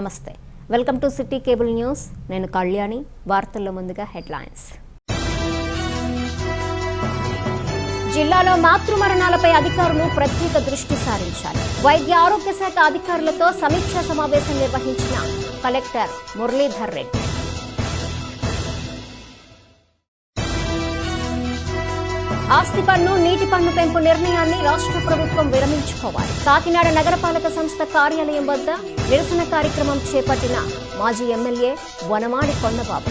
నమస్తే, welcome to city cable news. నేను కళ్యాణి. వార్తల్లో ముందుగా హెడ్లైన్స్. జిల్లాలో మాతృమరణాలపై అధికారులు ప్రత్యేక దృష్టి సారించాలి. వైద్య ఆరోగ్య శాఖ అధికారులతో సమీక్షా సమావేశం నిర్వహించిన కలెక్టర్ మురళీధర్ రెడ్డి. ఆస్తి పన్ను, నీటి పన్ను పెంపు నిర్ణయాన్ని రాష్ట్ర ప్రభుత్వం విరమించుకోవాలి. కాకినాడ నగరపాలక సంస్థ కార్యాలయం వద్ద నిరసన కార్యక్రమం చేపట్టిన మాజీ ఎమ్మెల్యే వనమాడి కొండబాబు.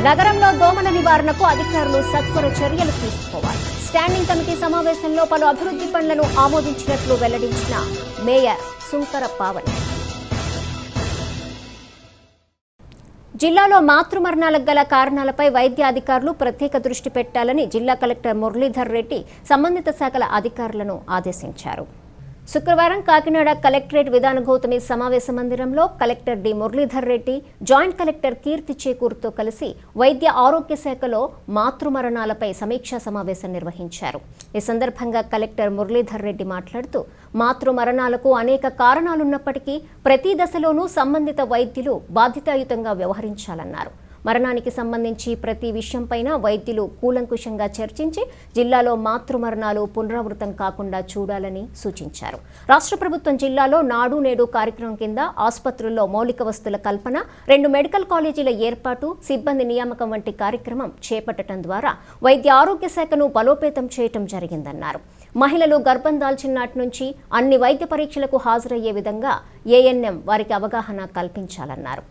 నగరంలో దోమల నివారణకు అధికారులు సత్వర చర్యలు తీసుకోవాలి. స్టాండింగ్ కమిటీ సమావేశంలో పలు అభివృద్ధి పనులను ఆమోదించినట్లు వెల్లడించిన మేయర్ సుంకర పావని. జిల్లాలో మాతృమరణాలకు గల కారణాలపై వైద్య అధికారులు ప్రత్యేక దృష్టి పెట్టాలని జిల్లా కలెక్టర్ మురళీధర్ రెడ్డి సంబంధిత శాఖల అధికారులను ఆదేశించారు. శుక్రవారం కాకినాడ కలెక్టరేట్ విధాన గౌతమి సమావేశ మందిరంలో collector D Muralidhar Reddy, joint collector Keerthi చేకూరుతో కలిసి వైద్య ఆరోగ్య శాఖలో మాతృమరణాలపై సమీక్షా సమావేశం నిర్వహించారు. ఈ సందర్భంగా కలెక్టర్ మురళీధర్ రెడ్డి మాట్లాడుతూ, మాతృమరణాలకు అనేక కారణాలున్నప్పటికీ ప్రతి దశలోనూ సంబంధిత వైద్యులు బాధ్యతాయుతంగా వ్యవహరించాలన్నారు. మరణానికి సంబంధించి ప్రతి విషయంపైన వైద్యులు కూలంకుషంగా చర్చించి జిల్లాలో మాతృమరణాలు పునరావృతం కాకుండా చూడాలని సూచించారు. రాష్ట్ర ప్రభుత్వం జిల్లాలో నాడు నేడు కార్యక్రమం కింద ఆసుపత్రుల్లో మౌలిక వసతుల కల్పన, 2 మెడికల్ కాలేజీల ఏర్పాటు, సిబ్బంది నియామకం వంటి కార్యక్రమం చేపట్టడం ద్వారా వైద్య ఆరోగ్య శాఖను బలోపేతం చేయటం జరిగిందన్నారు. మహిళలు గర్భం దాల్చిన నాటి నుంచి అన్ని వైద్య పరీక్షలకు హాజరయ్యే విధంగా ఏఎన్ఎం వారికి అవగాహన కల్పించాలన్నారు.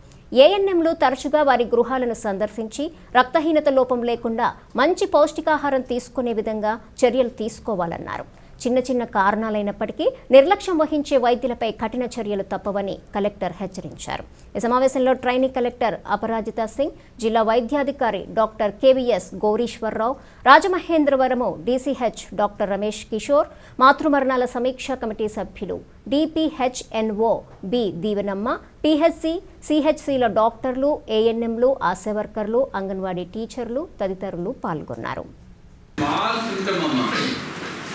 ఏఎన్ఎంలు తరచుగా వారి గృహాలను సందర్శించి రక్తహీనత లోపం లేకుండా మంచి పౌష్టికాహారం తీసుకునే విధంగా చర్యలు తీసుకోవాలన్నారు. చిన్న చిన్న కారణాలైనప్పటికీ నిర్లక్ష్యం వహించే వైద్యులపై కఠిన చర్యలు తప్పవని కలెక్టర్ హెచ్చరించారు. ఈ సమావేశంలో ట్రైనింగ్ కలెక్టర్ అపరాజిత సింగ్, జిల్లా వైద్యాధికారి doctor KVS Gowrishwararao, Rajamahendravaram DCH doctor Ramesh Kishore, మాతృమరణాల సమీక్షా కమిటీ సభ్యులు డిపిహెచ్ఎన్ఓ బి దీవెనమ్మ, పిహెచ్సి, సిహెచ్సిల డాక్టర్లు, ఏఎన్ఎంలు, ఆశా వర్కర్లు, అంగన్వాడీ టీచర్లు తదితరులు పాల్గొన్నారు.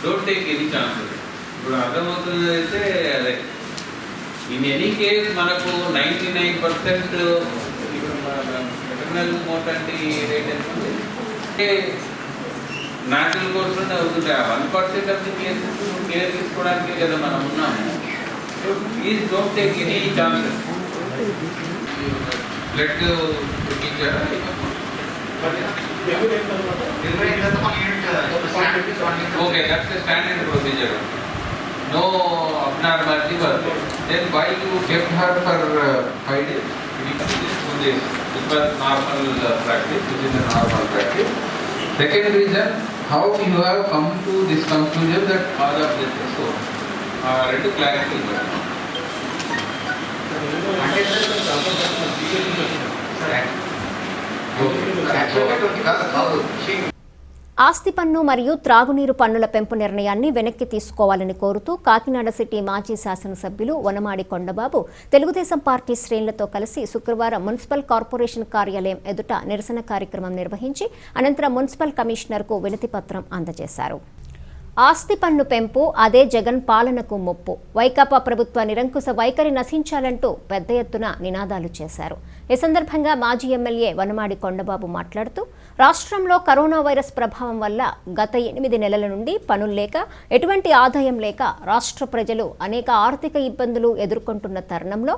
Don't take any chances. ఇప్పుడు అర్థమవుతుంది అయితే అదే ఇన్ ఎనీ కేస్ మనకు 99% ఇప్పుడు మెటర్నల్ మోర్టాలిటీ రేట్ ఎంత ఉంది, న్యాచురల్ కోర్సులోనే అవుతుంది. 1% ఆఫ్ ది కేసెస్ కేర్ తీసుకోవడానికి కదా మనం ఉన్నాము. So please don't take any chances. Blood చూపించారా? Okay, that's the standard procedure. No abnormality was there. Then why you kept her for 5 days? It was normal practice. It is a normal practice. Second reason, how you have come to this conclusion that cause of death is so? Two clarity. ఆస్తి పన్ను మరియు త్రాగునీరు పన్నుల పెంపు నిర్ణయాన్ని వెనక్కి తీసుకోవాలని కోరుతూ కాకినాడ సిటీ మాజీ శాసనసభ్యులు వనమాడి కొండబాబు తెలుగుదేశం పార్టీ శ్రేణులతో కలిసి శుక్రవారం మున్సిపల్ కార్పొరేషన్ కార్యాలయం ఎదుట నిరసన కార్యక్రమం నిర్వహించి అనంతరం మున్సిపల్ కమిషనర్కు వినతి పత్రం అందజేశారు. ఆస్తి పన్ను పెంపు అదే జగన్ పాలనకు ముప్పు, వైకాపా ప్రభుత్వ నిరంకుశ వైఖరి నశించాలంటూ పెద్ద ఎత్తున నినాదాలు చేశారు. ఈ సందర్భంగా మాజీ ఎమ్మెల్యే వనమాడి కొండబాబు మాట్లాడుతూ, రాష్ట్రంలో కరోనా వైరస్ ప్రభావం వల్ల గత 8 నెలల నుండి పనులు లేక, ఎటువంటి ఆదాయం లేక రాష్ట్ర ప్రజలు అనేక ఆర్థిక ఇబ్బందులు ఎదుర్కొంటున్న తరుణంలో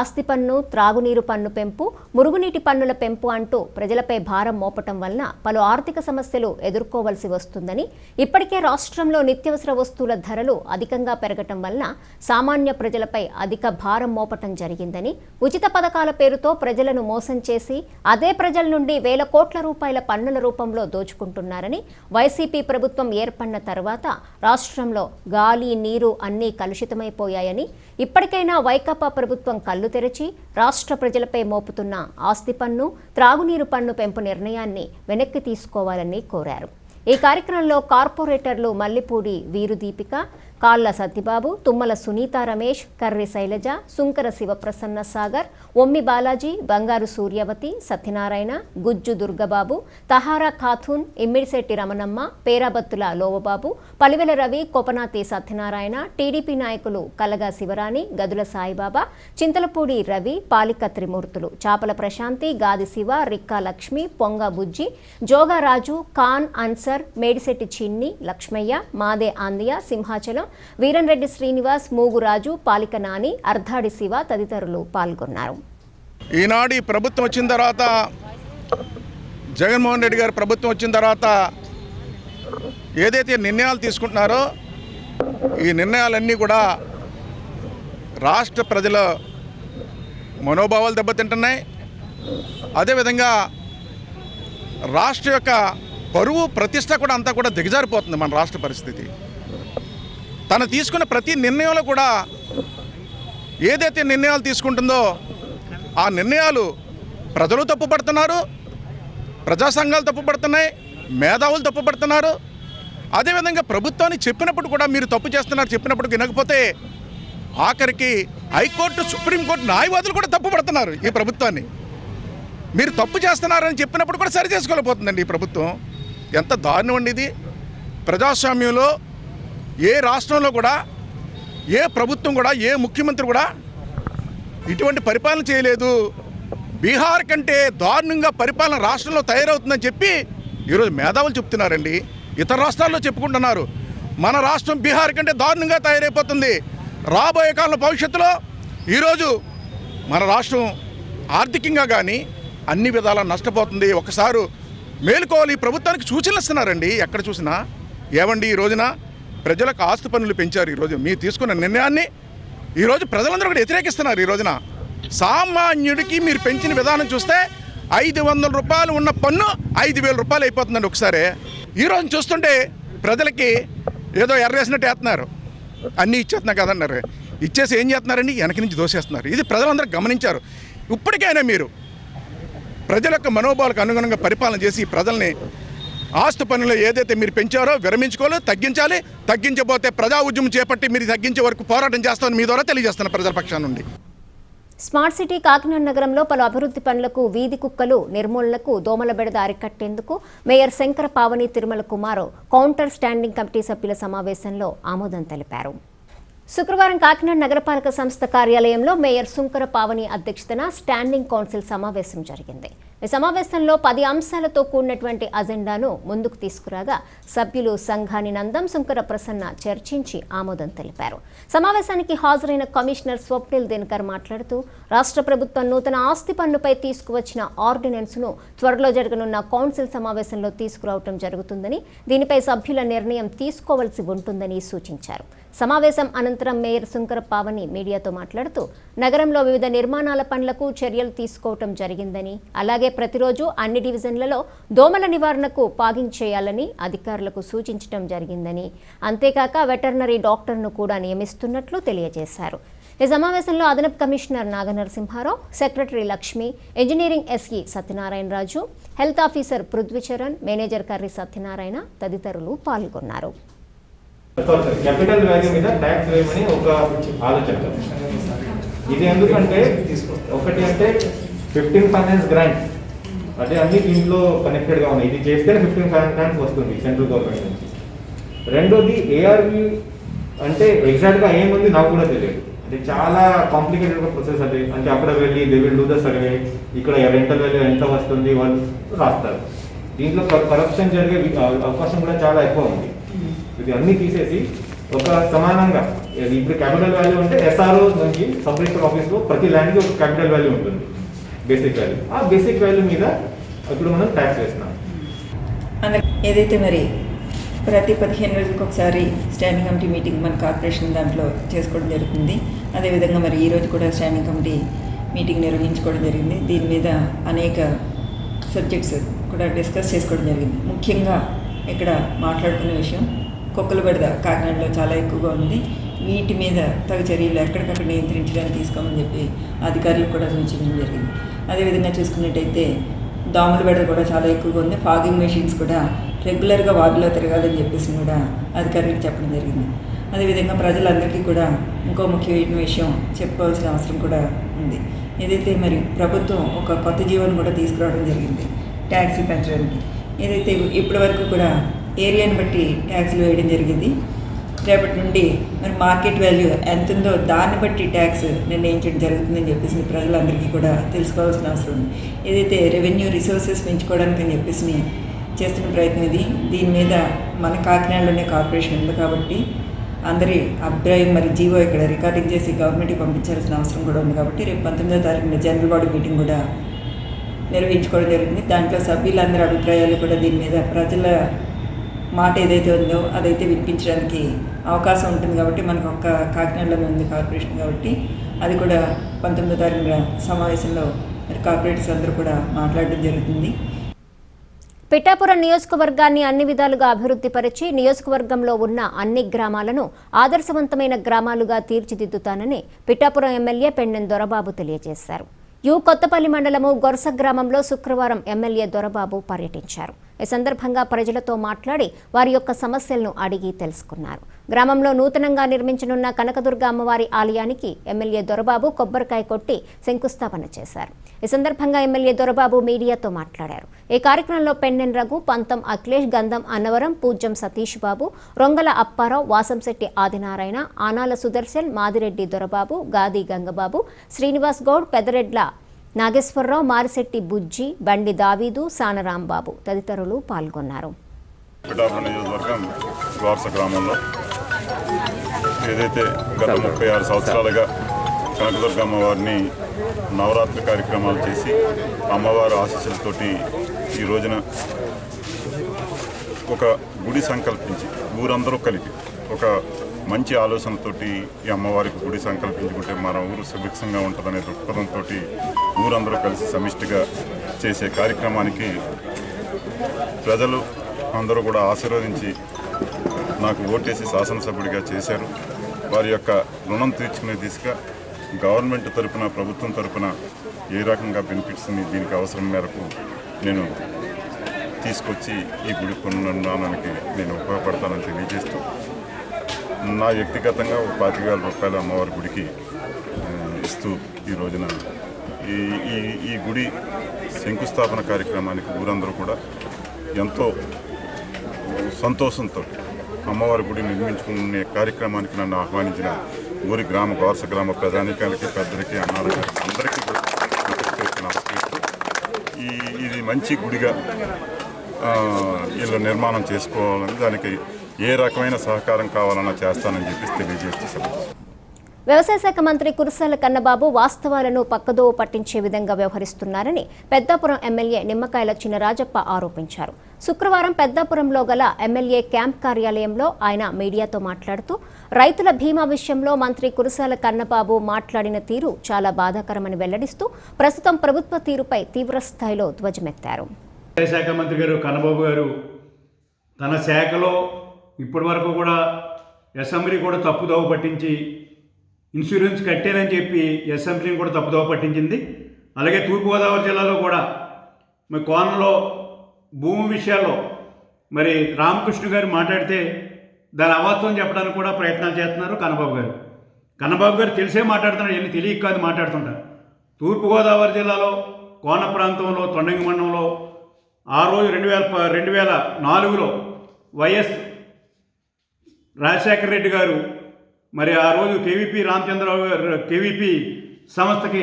ఆస్తి పన్ను, త్రాగునీరు పన్ను పెంపు, మురుగునీటి పన్నుల పెంపు అంటూ ప్రజలపై భారం మోపటం వలన పలు ఆర్థిక సమస్యలు ఎదుర్కోవలసి వస్తుందని, ఇప్పటికే రాష్ట్రంలో నిత్యావసర వస్తువుల ధరలు అధికంగా పెరగటం వలన సామాన్య ప్రజలపై అధిక భారం మోపటం జరిగిందని, ఉచిత పథకాల పేరుతో ప్రజలను మోసం చేసి అదే ప్రజల నుండి వేల కోట్ల రూపాయల పన్నుల రూపంలో దోచుకుంటున్నారని, వైసీపీ ప్రభుత్వం ఏర్పడిన తర్వాత రాష్ట్రంలో గాలి, నీరు అన్నీ కలుషితమైపోయాయని, ఇప్పటికైనా వైకాపా ప్రభుత్వం కళ్ళు తెరిచి రాష్ట్ర ప్రజలపై మోపుతున్న ఆస్తి పన్ను, త్రాగునీరు పన్ను పెంపు నిర్ణయాన్ని వెనక్కి తీసుకోవాలని కోరారు. ఈ కార్యక్రమంలో కార్పొరేటర్లు మల్లిపూడి వీరుదీపిక, కాళ్ల సత్యబాబు, తుమ్మల సునీత రమేష్, కర్రి శైలజ, సుంకర శివప్రసన్న సాగర్, ఒమ్మి బాలాజీ, బంగారు సూర్యవతి, సత్యనారాయణ, గుజ్జు దుర్గబాబు, తహారా ఖాథూన్, ఇమ్మిడిశెట్టి రమణమ్మ, పేరాబత్తుల లోవబాబు, పలివెల రవి, కొపనాతి సత్యనారాయణ, టీడీపీ నాయకులు కలగా శివరాణి, గదుల సాయిబాబా, చింతలపూడి రవి, పాలిక త్రిమూర్తులు, చాపల ప్రశాంతి, గాది శివ, రిక్కా లక్ష్మి, పొంగ బుజ్జి, జోగారాజు, ఖాన్ అన్సర్, మేడిశెట్టి చిన్ని, లక్ష్మయ్య, మాదే ఆందియ, సింహాచలం, వీరన్రెడ్డి శ్రీనివాస్, మూగురాజు, పాలిక నాని, అర్ధాడి శివ తదితరులు పాల్గొన్నారు. ఈనాడు ఈ ప్రభుత్వం వచ్చిన తర్వాత, జగన్మోహన్ రెడ్డి గారి ప్రభుత్వం వచ్చిన తర్వాత ఏదైతే నిర్ణయాలు తీసుకుంటున్నారో ఈ నిర్ణయాలన్నీ కూడా రాష్ట్ర ప్రజల మనోభావాలు దెబ్బతింటున్నాయి. అదేవిధంగా రాష్ట్ర యొక్క పరువు ప్రతిష్ట కూడా అంతా కూడా దిగజారిపోతుంది. మన రాష్ట్ర పరిస్థితి తను తీసుకున్న ప్రతి నిర్ణయంలో కూడా ఏదైతే నిర్ణయాలు తీసుకుంటుందో ఆ నిర్ణయాలు ప్రజలు తప్పుపడుతున్నారు, ప్రజా సంఘాలు తప్పుపడుతున్నాయి, మేధావులు తప్పుపడుతున్నారు. అదేవిధంగా ప్రభుత్వాన్ని చెప్పినప్పుడు కూడా మీరు తప్పు చేస్తున్నారు చెప్పినప్పుడు వినకపోతే ఆఖరికి హైకోర్టు, సుప్రీంకోర్టు న్యాయవాదులు కూడా తప్పుపడుతున్నారు. ఈ ప్రభుత్వాన్ని మీరు తప్పు చేస్తున్నారని చెప్పినప్పుడు కూడా సరి చేసుకోలేకపోతుందండి ఈ ప్రభుత్వం. ఎంత దారుణం అండి ఇది. ప్రజాస్వామ్యంలో ఏ రాష్ట్రంలో కూడా ఏ ప్రభుత్వం కూడా ఏ ముఖ్యమంత్రి కూడా ఇటువంటి పరిపాలన చేయలేదు. బీహార్ కంటే దారుణంగా పరిపాలన రాష్ట్రంలో తయారవుతుందని చెప్పి ఈరోజు మేధావులు చెప్తున్నారండి. ఇతర రాష్ట్రాల్లో చెప్పుకుంటున్నారు మన రాష్ట్రం బీహార్ కంటే దారుణంగా తయారైపోతుంది. రాబోయే కాలంలో భవిష్యత్తులో ఈరోజు మన రాష్ట్రం ఆర్థికంగా కానీ అన్ని విధాలా నష్టపోతుంది. ఒకసారి మేలుకోవాలి. ఈ ప్రభుత్వానికి సూచనలు ఇస్తున్నారండి ఎక్కడ చూసినా. ఏమండి ఈ రోజున ప్రజలకు ఆస్తి పన్నులు పెంచారు. ఈరోజు మీరు తీసుకున్న నిర్ణయాన్ని ఈరోజు ప్రజలందరూ కూడా వ్యతిరేకిస్తున్నారు. ఈ రోజున సామాన్యుడికి మీరు పెంచిన విధానం చూస్తే 500 రూపాయలు ఉన్న పన్ను 5,000 రూపాయలు అయిపోతుందండి ఒకసారి. ఈరోజు చూస్తుంటే ప్రజలకి ఏదో ఎర్రేసినట్టు వేస్తున్నారు, అన్నీ ఇచ్చేస్తున్నా కదన్నారు. ఇచ్చేసి ఏం చేస్తున్నారండి, వెనక నుంచి దోసేస్తున్నారు. ఇది ప్రజలందరూ గమనించారు. ఇప్పటికైనా మీరు ప్రజల యొక్క మనోభావాలకు అనుగుణంగా పరిపాలన చేసి ప్రజల్ని ఆస్తి పన్నులు ఏదైతే మీరు పెంచారో విరమించుకోవాలి, తగ్గించాలి. తగ్గించబోతే ప్రజా ఉద్యమం చేపట్టి మీరు తగ్గించే వరకు పోరాటం చేస్తామని మీ ద్వారా తెలియజేస్తున్న ప్రజల పక్షాన నుండి. స్మార్ట్ సిటీ కాకినాడ నగరంలో పలు అభివృద్ధి పనులకు, వీధి కుక్కలు నిర్మూలనకు, దోమల బెడద అరికట్టేందుకు mayor Shankara Pavani Tirumala Kumar counter standing committee సభ్యుల సమావేశంలో ఆమోదం తెలిపారు. శుక్రవారం కాకినాడ నగరపాలక సంస్థ కార్యాలయంలో మేయర్ శంకర పావని అధ్యక్షతన స్టాండింగ్ కౌన్సిల్ సమావేశం జరిగింది. ఈ సమావేశంలో 10 అంశాలతో కూడినటువంటి అజెండాను ముందుకు తీసుకురాగా సభ్యులు సంఘాని నందం, శంకర ప్రసన్న చర్చించి ఆమోదం తెలిపారు. సమావేశానికి హాజరైన కమిషనర్ స్వప్నిల్ దినకర్ మాట్లాడుతూ రాష్ట్ర ప్రభుత్వం నూతన ఆస్తి పన్నుపై తీసుకువచ్చిన ఆర్డినెన్స్ను త్వరలో జరగనున్న కౌన్సిల్ సమావేశంలో తీసుకురావడం జరుగుతుందని, దీనిపై సభ్యుల నిర్ణయం తీసుకోవాల్సి ఉంటుందని సూచించారు. సమావేశం అనంతరం మేయర్ శంకర పావని మీడియాతో మాట్లాడుతూ నగరంలో వివిధ నిర్మాణాల పనులకు చర్యలు తీసుకోవటం జరిగిందని, అలాగే ప్రతిరోజు అన్ని డివిజన్లలో దోమల నివారణకు పాగింగ్ చేయాలని అధికారులకు సూచించడం జరిగిందని, అంతేకాక వెటర్నరీ డాక్టర్ను కూడా నియమిస్తున్నట్లు తెలియజేశారు. ఈ సమావేశంలో అదనపు commissioner Naganarasimharao, secretary Lakshmi, engineering SE Satyanarayana Raju, health officer Prithvicharan, manager Karri Satyanarayana తదితరులు పాల్గొన్నారు. క్యాపిటల్ వాల్యూ మీద ట్యాక్స్ వేయమని ఒక ఆలోచన. ఇది ఎందుకంటే ఒకటి అంటే 15 ఫైనాన్స్ గ్రాంట్ అంటే అన్ని దీంట్లో కనెక్టెడ్గా ఉన్నాయి. ఇది చేస్తే 15 ఫైనాన్స్ వస్తుంది సెంట్రల్ గవర్నమెంట్ నుంచి. రెండోది ఏఆర్వి అంటే ఎగ్జాక్ట్గా ఏముంది నాకు కూడా తెలియదు. అంటే చాలా కాంప్లికేటెడ్ ప్రొసెస్ అది. అంటే అక్కడ వెళ్ళి they will do the survey, ఇక్కడ రెంటల్ వాల్యూ ఎంత వస్తుంది వాళ్ళు రాస్తారు. దీంట్లో కరప్షన్ జరిగే అవకాశం కూడా చాలా ఎక్కువ ఉంది. ఇది అన్ని తీసేసి ఒక సమానంగా ఇప్పుడు క్యాపిటల్ వాల్యూ అంటే ఎస్ఆర్ఓ నుంచి సబ్ రిజిస్టర్ ఆఫీస్లో ప్రతి ల్యాండ్కి ఒక క్యాపిటల్ వాల్యూ ఉంటుంది, బేసిక్ వాల్యూ. ఆ బేసిక్ వాల్యూ మీద ఇప్పుడు మనం ట్యాక్స్ వేస్తున్నాం. ఏదైతే మరి ప్రతి 15 రోజులకు ఒకసారి స్టాండింగ్ కమిటీ మీటింగ్ మన కార్పొరేషన్ దాంట్లో చేసుకోవడం జరుగుతుంది. అదేవిధంగా మరి ఈరోజు కూడా స్టాండింగ్ కమిటీ మీటింగ్ నిర్వహించుకోవడం జరిగింది. దీని మీద అనేక సబ్జెక్ట్స్ కూడా డిస్కస్ చేసుకోవడం జరిగింది. ముఖ్యంగా ఇక్కడ మాట్లాడుకునే విషయం కుక్కల బెడద కాకినాడలో చాలా ఎక్కువగా ఉంది. వీటి మీద తగు చర్యలు ఎక్కడికక్కడ నియంత్రించడానికి తీసుకోమని చెప్పి అధికారులకు కూడా సూచించడం జరిగింది. అదేవిధంగా చూసుకున్నట్టయితే దోమల బెడద కూడా చాలా ఎక్కువగా ఉంది. ఫాగింగ్ మెషిన్స్ కూడా రెగ్యులర్గా వార్డులో తిరగాలని చెప్పేసి కూడా అధికారులకు చెప్పడం జరిగింది. అదేవిధంగా ప్రజలందరికీ కూడా ఇంకో ముఖ్యమైన విషయం చెప్పుకోవాల్సిన అవసరం కూడా ఉంది. ఏదైతే మరి ప్రభుత్వం ఒక కొత్త జీవోని కూడా తీసుకురావడం జరిగింది ట్యాక్సీలు పెంచడానికి. ఏదైతే ఇప్పటి వరకు కూడా ఏరియాని బట్టి ట్యాక్స్లు వేయడం జరిగింది. రేపటి నుండి మరి మార్కెట్ వాల్యూ ఎంత ఉందో దాన్ని బట్టి ట్యాక్స్ నిర్ణయించడం జరుగుతుందని చెప్పేసి ప్రజలందరికీ కూడా తెలుసుకోవాల్సిన అవసరం ఉంది. ఏదైతే రెవెన్యూ రిసోర్సెస్ పెంచుకోవడానికి అని చెప్పేసి చేస్తున్న ప్రయత్నం ఇది. దీని మీద మన కాకినాడలోనే కార్పొరేషన్ ఉంది కాబట్టి అందరి అభిప్రాయం మరి జీవో ఇక్కడ రికార్డింగ్ చేసి గవర్నమెంట్కి పంపించాల్సిన అవసరం కూడా ఉంది కాబట్టి రేపు 19వ తారీఖున జనరల్ బాడీ మీటింగ్ కూడా నిర్వహించుకోవడం జరిగింది. దాంట్లో సభ్యులందరి అభిప్రాయాలు కూడా దీని మీద ప్రజల మాట ఏదైతే ఉందో అదైతే వినిపించడానికి అవకాశం ఉంటుంది కాబట్టి మనకు ఒక్క కాకినాడలోనే ఉంది కార్పొరేషన్ కాబట్టి అది కూడా 19వ తారీఖున సమావేశంలో మరి కార్పొరేటర్స్ అందరూ కూడా మాట్లాడడం జరుగుతుంది. పిఠాపురం నియోజకవర్గాన్ని అన్ని విధాలుగా అభివృద్ధి పరిచి నియోజకవర్గంలో ఉన్న అన్ని గ్రామాలను ఆదర్శవంతమైన గ్రామాలుగా తీర్చిదిద్దుతానని పిఠాపురం ఎమ్మెల్యే పెన్నెం దొరబాబు తెలియజేశారు. కొత్తపల్లి మండలము గొరస గ్రామంలో శుక్రవారం ఎమ్మెల్యే దొరబాబు పర్యటించారు. ఈ సందర్భంగా ప్రజలతో మాట్లాడి వారి యొక్క సమస్యలను అడిగి తెలుసుకున్నారు. గ్రామంలో నూతనంగా నిర్మించనున్న కనకదుర్గ అమ్మవారి ఆలయానికి ఎమ్మెల్యే దొరబాబు కొబ్బరికాయ కొట్టి శంకుస్థాపన చేశారు. ఈ సందర్భంగా ఎమ్మెల్యే దొరబాబు మీడియాతో మాట్లాడారు. ఈ కార్యక్రమంలో పెన్నెన్ రఘు, పంతం అఖిలేష్, గంధం అన్నవరం, పూజ్యం సతీష్ బాబు, రొంగల అప్పారావు, వాసంశెట్టి ఆదినారాయణ, ఆనాల సుదర్శన్, మాదిరెడ్డి దొరబాబు, గాది గంగబాబు, శ్రీనివాస్ గౌడ్, పెదరెడ్ల నాగేశ్వరరావు, మారిశెట్టి బుజ్జి, బండి దావీదు, సానరాంబాబు తదితరులు పాల్గొన్నారు. పిఠాపురం నియోజకవర్గం గొరస గ్రామంలో ఏదైతే గత 36 సంవత్సరాలుగా కనకదుర్గ అమ్మవారిని నవరాత్రి కార్యక్రమాలు చేసి అమ్మవారి ఆశీస్సులతోటి ఈ రోజున ఒక గుడి సంకల్పించి ఊరందరూ కలిపి ఒక మంచి ఆలోచనతోటి ఈ అమ్మవారికి గుడి సంకల్పించుకుంటే మన ఊరు సుభిక్షంగా ఉంటుందనే దృక్పథంతో ఊరందరూ కలిసి సమిష్టిగా చేసే కార్యక్రమానికి ప్రజలు అందరూ కూడా ఆశీర్వదించి నాకు ఓటేసి శాసనసభ్యుడిగా చేశారు. వారి యొక్క రుణం తీర్చుకునే దిశగా గవర్నమెంట్ తరపున, ప్రభుత్వం తరపున ఏ రకంగా బెనిఫిట్స్ని దీనికి అవసరం మేరకు నేను తీసుకొచ్చి ఈ గుడి పునర్నిర్మాణానికి నేను ఉపయోగపడతానని తెలియజేస్తూ నా వ్యక్తిగతంగా 25,000 రూపాయలు అమ్మవారి గుడికి ఇస్తూ ఈ రోజున ఈ గుడి శంకుస్థాపన కార్యక్రమానికి ఊరందరూ కూడా ఎంతో సంతోషంతో అమ్మవారి గుడి నిర్మించుకునే కార్యక్రమానికి నన్ను ఆహ్వానించిన ఊరి గొరస గ్రామ ప్రజానికానికి, పెద్దలకి, అన్నాళ్ళకి అందరికీ నమస్కరిస్తూ ఇది మంచి గుడిగా వీళ్ళు నిర్మాణం చేసుకోవాలని, దానికి ఏ రకమైన సహకారం కావాలన్నా చేస్తానని చెప్పేసి తెలియజేస్తూ వ్యవసాయ శాఖ మంత్రి కురసాల కన్నబాబు వాస్తవాలను పక్కదోవ పట్టించే విధంగా వ్యవహరిస్తున్నారని పెద్దాపురం ఎమ్మెల్యే నిమ్మకాయల చినరాజప్ప ఆరోపించారు. శుక్రవారం పెద్దాపురంలో గల ఎమ్మెల్యే క్యాంప్ కార్యాలయంలో ఆయన మీడియాతో మాట్లాడుతూ రైతుల బీమా విషయంలో మంత్రి కురసాల కన్నబాబు మాట్లాడిన తీరు చాలా బాధాకరమని వెల్లడిస్తూ ప్రస్తుతం ప్రభుత్వ తీరుపై తీవ్రస్థాయిలో ధ్వజమెత్తారు. వ్యవసాయ శాఖ మంత్రి గారు కన్నబాబు గారు తన శాఖలో ఇప్పటి వరకు కూడా అసెంబ్లీ కూడా తప్పుదోవ పట్టించి ఇన్సూరెన్స్ కట్టారని చెప్పి అసెంబ్లీని కూడా తప్పుదోవ పట్టించింది. అలాగే తూర్పుగోదావరి జిల్లాలో కూడా మరి కోనంలో భూమి విషయాల్లో మరి రామకృష్ణ గారు మాట్లాడితే దాని అవాస్తవం చెప్పడానికి కూడా ప్రయత్నాలు చేస్తున్నారు కన్నబాబు గారు. కన్నబాబు గారు తెలిసే మాట్లాడుతున్నారు, ఎన్ని తెలియక కాదు మాట్లాడుతుంటారు. తూర్పుగోదావరి జిల్లాలో కోన ప్రాంతంలో తొండంగి మండలంలో ఆ రోజు 2004లో వైఎస్ రాజశేఖర రెడ్డి గారు మరి ఆ రోజు కేవీపీ రామచంద్రరావు గారు కేవీపీ సంస్థకి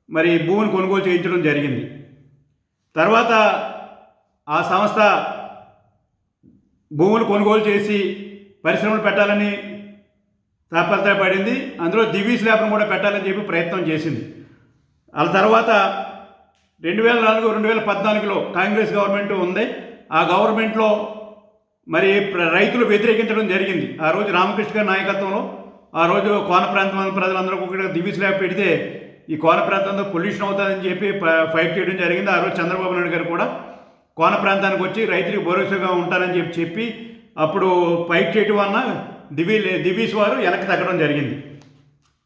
మరి భూమిని కొనుగోలు చేయించడం జరిగింది. తర్వాత ఆ సంస్థ భూములు కొనుగోలు చేసి పరిశ్రమలు పెట్టాలని తాపత్రయపడింది. అందులో దివీస్ ల్యాబ్ను కూడా పెట్టాలని చెప్పి ప్రయత్నం చేసింది. ఆ తర్వాత 2004-2014లో కాంగ్రెస్ గవర్నమెంట్ ఉంది. ఆ గవర్నమెంట్లో మరి రైతులు వ్యతిరేకించడం జరిగింది. ఆ రోజు రామకృష్ణ గారి నాయకత్వంలో ఆ రోజు కోన ప్రాంతం ప్రజలందరూ కూడా దివీస్ ల్యాబ్ పెడితే ఈ కోన ప్రాంతంలో పొల్యూషన్ అవుతుందని చెప్పి ఫైట్ చేయడం జరిగింది. ఆ రోజు చంద్రబాబు నాయుడు గారు కూడా కోన ప్రాంతానికి వచ్చి రైతులకు భరోసాగా ఉంటారని చెప్పి అప్పుడు ఫైట్ చేయడం వలన దివీస్ వారు వెనక్కి తగ్గడం జరిగింది.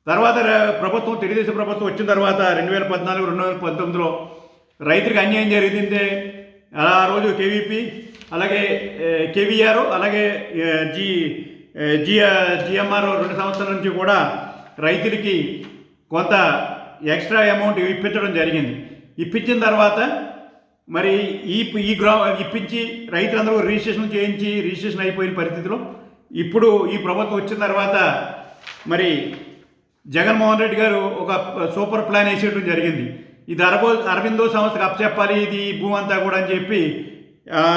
తర్వాత ప్రభుత్వం తెలుగుదేశం ప్రభుత్వం వచ్చిన తర్వాత 2014-2019లో రైతులకు అన్యాయం జరిగిందంటే ఆ రోజు కేవీపీ అలాగే కేవీఆర్ అలాగే జిఎంఆర్ 2 సంవత్సరాల నుంచి కూడా రైతులకి కొంత ఎక్స్ట్రా అమౌంట్ ఇప్పించడం జరిగింది. ఇప్పించిన తర్వాత మరి ఇప్పించి రైతులందరూ రిజిస్ట్రేషన్ అయిపోయిన పరిస్థితిలో ఇప్పుడు ఈ ప్రభుత్వం వచ్చిన తర్వాత మరి జగన్మోహన్ రెడ్డి గారు ఒక సూపర్ ప్లాన్ వేసేయడం జరిగింది. ఇది అరవిందో సంస్థకు అప్పచెప్పాలి ఇది భూమి అంతా కూడా అని చెప్పి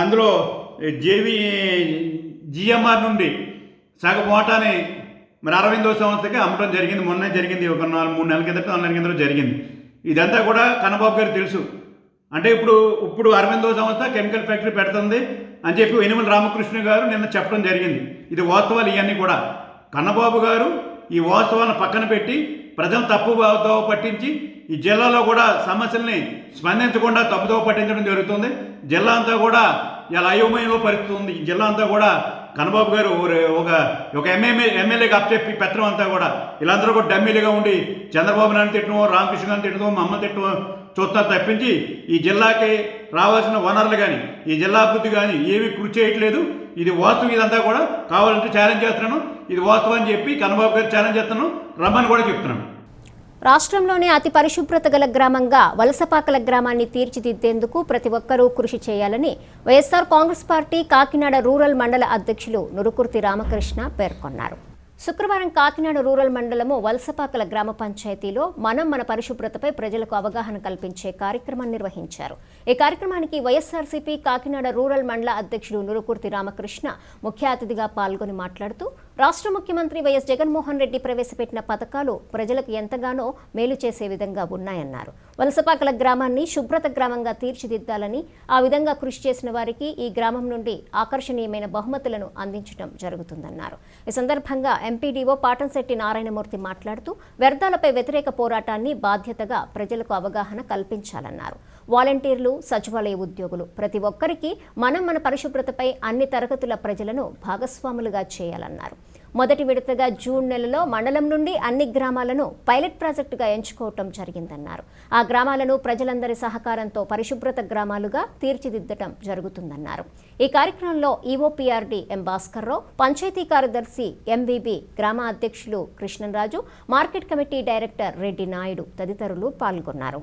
అందులో జిఎంఆర్ నుండి సగం వాటాని మరి అరవిందో సంస్థకి అమ్మడం జరిగింది. మొన్న జరిగింది, ఒక 3 నెలల కిందట 4 నెలల కిందట జరిగింది. ఇదంతా కూడా కన్నబాబు గారు తెలుసు. అంటే ఇప్పుడు అరవిందో సంస్థ కెమికల్ ఫ్యాక్టరీ పెడుతుంది అని చెప్పి యనమల రామకృష్ణ గారు నిన్న చెప్పడం జరిగింది. ఇది వాస్తవాలు ఇవన్నీ కూడా. కన్నబాబు గారు ఈ వాస్తవాలను పక్కన పెట్టి ప్రజలు తప్పుదోవ పట్టించి ఈ జిల్లాలో కూడా సమస్యల్ని స్పందించకుండా తప్పుదోవ పట్టించడం జరుగుతుంది. జిల్లా అంతా కూడా ఇలా అయోమయంలో పరిస్థితి ఉంది. ఈ జిల్లా అంతా కూడా కన్నబాబు గారు ఒక ఎమ్మెల్యేగా అప్పచెప్పి పెట్టడం అంతా కూడా వీళ్ళందరూ కూడా డమ్మీలుగా ఉండి చంద్రబాబు నాయుడు తిట్టడం, రామకృష్ణ గారిని తిట్టడం, మా అమ్మ తిట్టడం చూస్తున్నారు తప్పించి ఈ జిల్లాకి రావాల్సిన వనరులు కానీ ఈ జిల్లా అభివృద్ధి కానీ ఏమీ కృషి చేయట్లేదు. ఇది వాస్తవం. ఇదంతా కూడా కావాలంటే ఛాలెంజ్ చేస్తున్నాను. ఇది వాస్తవం అని చెప్పి కన్నబాబు గారు ఛాలెంజ్ చేస్తున్నాను, రమ్మని కూడా చెప్తున్నాను. రాష్ట్రంలోనే అతి పరిశుభ్రత గల గ్రామంగా వలసపాకల గ్రామాన్ని తీర్చిదిద్దేందుకు ప్రతి ఒక్కరూ కృషి చేయాలని వైఎస్ఆర్ కాంగ్రెస్ పార్టీ కాకినాడ రూరల్ మండల అధ్యక్షులు నురుకుర్తి రామకృష్ణ పేర్కొన్నారు. శుక్రవారం కాకినాడ రూరల్ మండలము వలసపాకల గ్రామ పంచాయతీలో మన పరిశుభ్రతపై ప్రజలకు అవగాహన కల్పించే కార్యక్రమాన్ని నిర్వహించారు. ఈ కార్యక్రమానికి వైఎస్ఆర్సీపీ కాకినాడ రూరల్ మండల అధ్యక్షుడు నురుకుర్తి రామకృష్ణ ముఖ్య అతిథిగా పాల్గొని మాట్లాడుతూ రాష్ట్ర ముఖ్యమంత్రి వైఎస్ జగన్మోహన్ రెడ్డి ప్రవేశపెట్టిన పథకాలు ప్రజలకు ఎంతగానో మేలు చేసే విధంగా ఉన్నాయన్నారు. వలసపాకల గ్రామాన్ని శుభ్రత గ్రామంగా తీర్చిదిద్దాలని, ఆ విధంగా కృషి చేసిన వారికి ఈ గ్రామం నుండి ఆకర్షణీయమైన బహుమతులను అందించడం జరుగుతుందన్నారు. ఈ సందర్భంగా ఎంపీడీఓ పాటంశెట్టి నారాయణమూర్తి మాట్లాడుతూ వ్యర్థాలపై వ్యతిరేక పోరాటాన్ని బాధ్యతగా ప్రజలకు అవగాహన కల్పించాలన్నారు. వాలంటీర్లు, సచివాలయ ఉద్యోగులు ప్రతి ఒక్కరికి మన పరిశుభ్రతపై అన్ని తరగతుల ప్రజలను భాగస్వాములుగా చేయాలన్నారు. మొదటి విడతగా జూన్ నెలలో మండలం నుండి అన్ని గ్రామాలను పైలట్ ప్రాజెక్టుగా ఎంచుకోవటం జరిగిందన్నారు. ఆ గ్రామాలను ప్రజలందరి సహకారంతో పరిశుభ్రత గ్రామాలుగా తీర్చిదిద్దటం జరుగుతుందన్నారు. ఈ కార్యక్రమంలో ఈఓపీఆర్డీ ఎం భాస్కర్రావు, పంచాయతీ కార్యదర్శి ఎంబీబీ, గ్రామ అధ్యక్షులు Krishnaraju, market committee director Reddy Naidu తదితరులు పాల్గొన్నారు.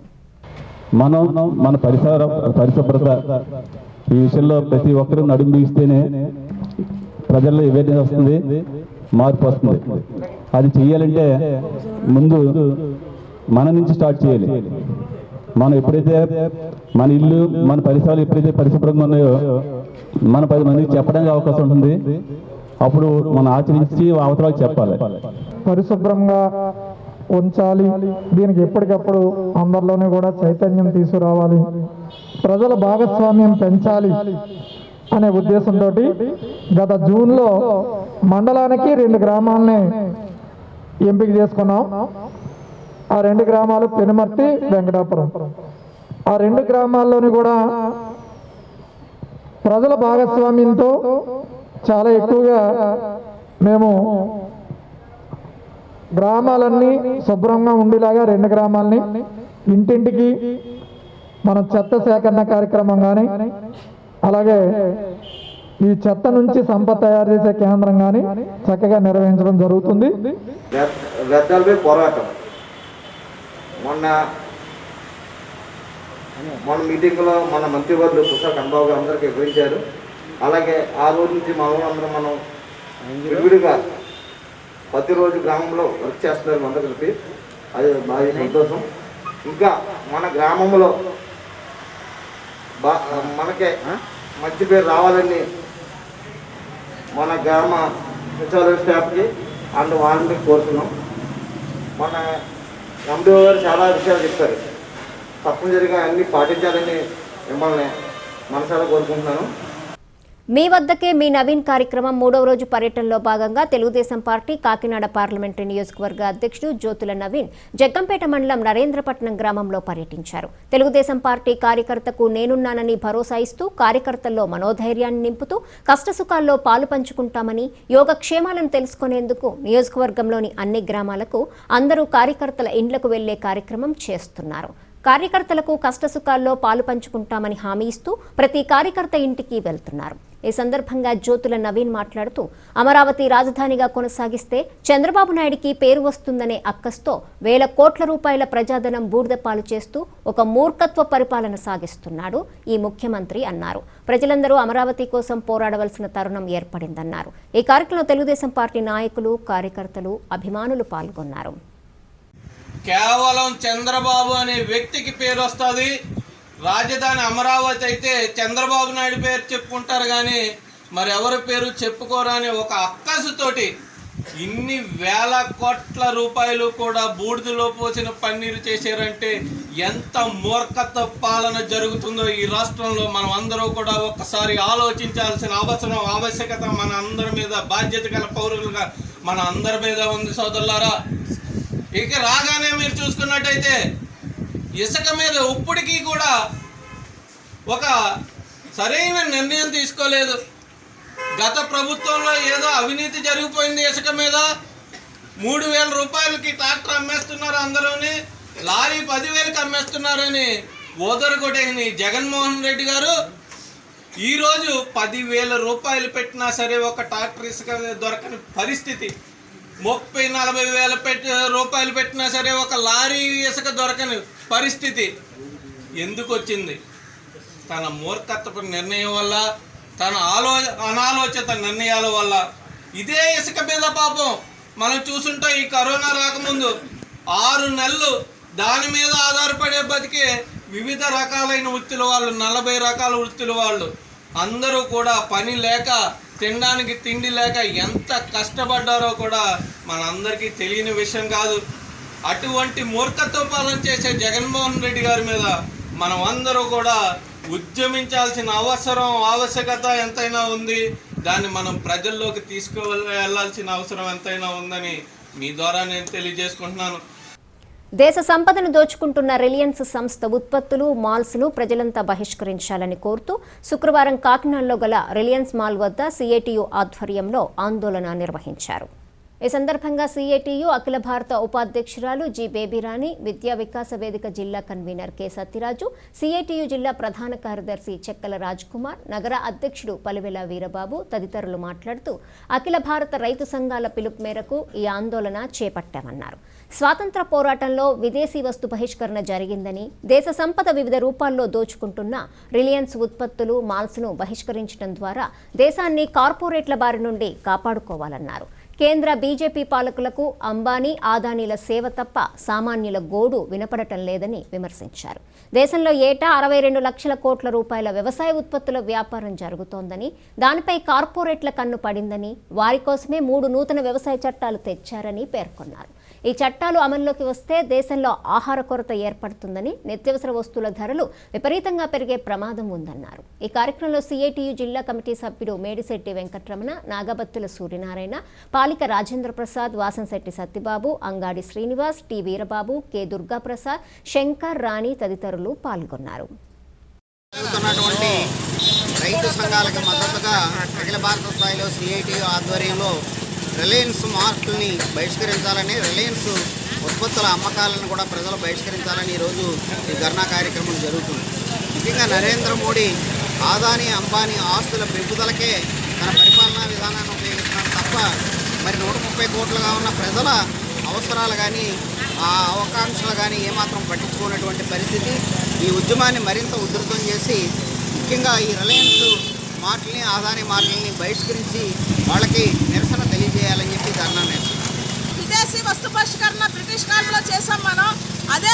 మన పరిశుభ్రత ఈ విషయంలో ప్రతి ఒక్కరూ నడుము బిగిస్తేనే ప్రజల్లో అవేర్నెస్ వస్తుంది, మార్పు వస్తుంది. అది చేయాలంటే ముందు మన నుంచి స్టార్ట్ చేయాలి. మనం ఎప్పుడైతే మన ఇల్లు, మన పరిసరాలు ఎప్పుడైతే పరిశుభ్రంగా ఉన్నాయో మన 10 మందికి చెప్పడానికి అవకాశం ఉంటుంది. అప్పుడు మనం ఆచరించి అవతలకు చెప్పాలి. పరిశుభ్రంగా ఉంచాలి. దీనికి ఎప్పటికప్పుడు అందరిలోనే కూడా చైతన్యం తీసుకురావాలి, ప్రజల భాగస్వామ్యం పెంచాలి అనే ఉద్దేశంతో గత జూన్లో మండలానికి 2 గ్రామాలని ఎంపిక చేసుకున్నాం. ఆ 2 గ్రామాలు పెనుమర్తి, వెంకటాపురం. ఆ 2 గ్రామాల్లోని కూడా ప్రజల భాగస్వామ్యంతో చాలా ఎక్కువగా మేము గ్రామాలన్నీ శుభ్రంగా ఉండేలాగా 2 గ్రామాలని ఇంటింటికి మన చెత్త సేకరణ కార్యక్రమం కానీ, అలాగే ఈ చెత్త నుంచి సంపద తయారు చేసే కేంద్రం కానీ చక్కగా నిర్వహించడం జరుగుతుంది. వ్యర్థాలపై పోరాటం మన మీటింగ్లో మన మంత్రివర్యులు ప్రసాద్ కన్నబాబు గారు అందరికీ వివరించారు. అలాగే ఆ రోజు నుంచి మా ఊరందరం మనం విడివిడిగా ప్రతిరోజు గ్రామంలో వర్క్ చేస్తున్నారు అందరూ కలిపి. అది బాగా సంతోషం. ఇంకా మన గ్రామంలో మనకే మంచి పేరు రావాలని మన గ్రామ సచివాలయ స్టాఫ్కి అండ్ వాళ్ళని కోరుతున్నాం. మన ఎండిఓ గారు చాలా విషయాలు చెప్పారు. తప్పనిసరిగా అన్నీ పాటించాలని మిమ్మల్ని మనసారా కోరుకుంటున్నాను. మీ వద్దకే మీ నవీన్ కార్యక్రమం 3వ రోజు పర్యటనలో భాగంగా తెలుగుదేశం పార్టీ కాకినాడ పార్లమెంటరీ నియోజకవర్గ అధ్యక్షుడు జ్యోతుల నవీన్ జగ్గంపేట మండలం నరేంద్రపట్నం గ్రామంలో పర్యటించారు. తెలుగుదేశం పార్టీ కార్యకర్తకు నేనున్నానని భరోసా ఇస్తూ కార్యకర్తల్లో మనోధైర్యాన్ని నింపుతూ కష్టసుఖాల్లో పాలు పంచుకుంటామని, యోగక్షేమాలను తెలుసుకునేందుకు నియోజకవర్గంలోని అన్ని గ్రామాలకు అందరూ కార్యకర్తల ఇండ్లకు వెళ్లే కార్యక్రమం చేస్తున్నారు. కార్యకర్తలకు కష్టసుఖాల్లో పాలు పంచుకుంటామని హామీ ఇస్తూ ప్రతి కార్యకర్త ఇంటికి వెళ్తున్నారు. ఈ సందర్భంగా జ్యోతుల నవీన్ మాట్లాడుతూ అమరావతి రాజధానిగా కొనసాగిస్తే చంద్రబాబు నాయుడికి పేరు వస్తుందనే అక్కస్తో వేల కోట్ల రూపాయల ప్రజాధనం బూడిదపాలు చేస్తూ ఒక మూర్ఖత్వ పరిపాలన సాగిస్తున్నాడు ఈ ముఖ్యమంత్రి అన్నారు. ప్రజలందరూ అమరావతి కోసం పోరాడవలసిన తరుణం ఏర్పడిందన్నారు. ఈ కార్యక్రమంలో తెలుగుదేశం పార్టీ నాయకులు, కార్యకర్తలు, అభిమానులు పాల్గొన్నారు. కేవలం చంద్రబాబు అనే వ్యక్తికి పేరు వస్తుంది. రాజధాని అమరావతి అయితే చంద్రబాబు నాయుడు పేరు చెప్పుకుంటారు కానీ మరి ఎవరి పేరు చెప్పుకోరని ఒక అక్కసుతోటి ఇన్ని వేల కోట్ల రూపాయలు కూడా బూడిదలో పోసిన పన్నీరు చేశారంటే ఎంత మూర్ఖత్వ పాలన జరుగుతుందో ఈ రాష్ట్రంలో మనం అందరూ కూడా ఒక్కసారి ఆలోచించాల్సిన ఆవశ్యకత మన అందరి మీద, బాధ్యత గల పౌరులుగా మన అందరి మీద ఉంది సోదరులారా. ఇక రాగానే మీరు చూసుకున్నట్టయితే ఇసుక మీద ఇప్పటికీ కూడా ఒక సరైన నిర్ణయం తీసుకోలేదు. గత ప్రభుత్వంలో ఏదో అవినీతి జరిగిపోయింది. ఇసుక మీద 3,000 రూపాయలకి ట్రాక్టర్ అమ్మేస్తున్నారు, అందరూని లారీ 10,000కి అమ్మేస్తున్నారని ఓదరగొట్టేని జగన్మోహన్ రెడ్డి గారు ఈరోజు 10,000 రూపాయలు పెట్టినా సరే ఒక ట్రాక్టర్ ఇసుక దొరకని పరిస్థితి. 30-40 వేల రూపాయలు పెట్టినా సరే ఒక లారీ ఇసుక దొరకని పరిస్థితి ఎందుకు వచ్చింది? తన మూర్ఖత్వపు నిర్ణయం వల్ల, తన అనాలోచిత నిర్ణయాల వల్ల. ఇదే ఇసుక మీద పాపం మనం చూసుంటే ఈ కరోనా రాకముందు 6 నెలలు దాని మీద ఆధారపడే బతికే వివిధ రకాలైన వృత్తుల వాళ్ళు, 40 రకాల వృత్తుల వాళ్ళు అందరూ కూడా పని లేక, తినడానికి తిండి లేక ఎంత కష్టపడ్డారో కూడా మనందరికీ తెలియని విషయం కాదు. అటువంటి మూర్ఖత్వ పాలన చేసే జగన్మోహన్ రెడ్డి గారి మీద మనం అందరూ కూడా ఉద్యమించాల్సిన ఆవశ్యకత ఎంతైనా ఉంది. దాన్ని మనం ప్రజల్లోకి తీసుకువెళ్లాల్సిన అవసరం ఎంతైనా ఉందని మీ ద్వారా నేను తెలియజేసుకుంటున్నాను. దేశ సంపదను దోచుకుంటున్న రిలయన్స్ సంస్థ ఉత్పత్తులు, మాల్స్ను ప్రజలంతా బహిష్కరించాలని కోరుతూ శుక్రవారం కాకినాడలో గల రిలయన్స్ మాల్ వద్ద సిఐటియు ఆధ్వర్యంలో ఆందోళన నిర్వహించారు. ఈ సందర్భంగా సిఐటియు అఖిల భారత ఉపాధ్యక్షురాలు జి బేబీరాణి, విద్యా వికాస వేదిక జిల్లా కన్వీనర్ కె సత్యరాజు, సిఐటియు జిల్లా ప్రధాన కార్యదర్శి చెక్కల రాజ్ కుమార్, నగర అధ్యక్షుడు పలివెల వీరబాబు తదితరులు మాట్లాడుతూ అఖిల భారత రైతు సంఘాల పిలుపు మేరకు ఈ ఆందోళన చేపట్టామన్నారు. స్వాతంత్ర పోరాటంలో విదేశీ వస్తు బహిష్కరణ జరిగిందని, దేశ సంపద వివిధ రూపాల్లో దోచుకుంటున్న రిలయన్స్ ఉత్పత్తులు, మాల్స్ను బహిష్కరించడం ద్వారా దేశాన్ని కార్పొరేట్ల బారి నుండి కాపాడుకోవాలన్నారు. కేంద్ర బీజేపీ పాలకులకు అంబానీ, ఆదానీల సేవ తప్ప సామాన్యుల గోడు వినపడటం లేదని విమర్శించారు. దేశంలో ఏటా 62 లక్షల కోట్ల రూపాయల వ్యవసాయ ఉత్పత్తుల వ్యాపారం జరుగుతోందని, దానిపై కార్పొరేట్ల కన్ను పడిందని, వారి కోసమే 3 నూతన వ్యవసాయ చట్టాలు తెచ్చారని పేర్కొన్నారు. ఈ చట్టాలు అమల్లోకి వస్తే దేశంలో ఆహార కొరత ఏర్పడుతుందని, నిత్యావసర వస్తువుల ధరలు విపరీతంగా పెరిగే ప్రమాదం ఉందన్నారు. ఈ కార్యక్రమంలో సిఐటియు జిల్లా కమిటీ సభ్యుడు మేడిశెట్టి వెంకటరమణ, నాగబత్తుల సూర్యనారాయణ, పాలిక రాజేంద్ర ప్రసాద్, వాసంశెట్టి సత్యబాబు, అంగాడి శ్రీనివాస్, టి వీరబాబు, కె దుర్గాప్రసాద్, శంకర్, రాణి తదితరులు పాల్గొన్నారు. రైతు సంఘాలకు మద్దతుగా అఖిల భారత స్థాయిలో సిఐటియు ఆధ్వర్యంలో రిలయన్స్ మార్ట్ని బహిష్కరించాలని, రిలయన్స్ ఉత్పత్తుల అమ్మకాలను కూడా ప్రజలు బహిష్కరించాలని ఈరోజు ఈ ధర్నా కార్యక్రమం జరుగుతుంది. ముఖ్యంగా నరేంద్ర మోడీ ఆదానీ, అంబానీ ఆస్తుల పెంపుదలకే తన పరిపాలనా విధానాన్ని ఉపయోగిస్తున్నాడు తప్ప మరి 130 కోట్లుగా ఉన్న ప్రజల అవసరాలు కానీ, ఆ ఆకాంక్షలు కానీ ఏమాత్రం పట్టించుకున్నటువంటి పరిస్థితి. ఈ ఉద్యమాన్ని మరింత ఉధృతం చేసి ముఖ్యంగా ఈ రిలయన్స్ మార్ట్లని, ఆదానీ మార్ట్లని బహిష్కరించి వాళ్ళకి నిరసన తెలియజేయాలని చెప్పి ధర్నా నేర్చుకున్నాం. విదేశీ వస్తు బహిష్కరణ బ్రిటిష్ కాలంలో చేసాం మనం. అదే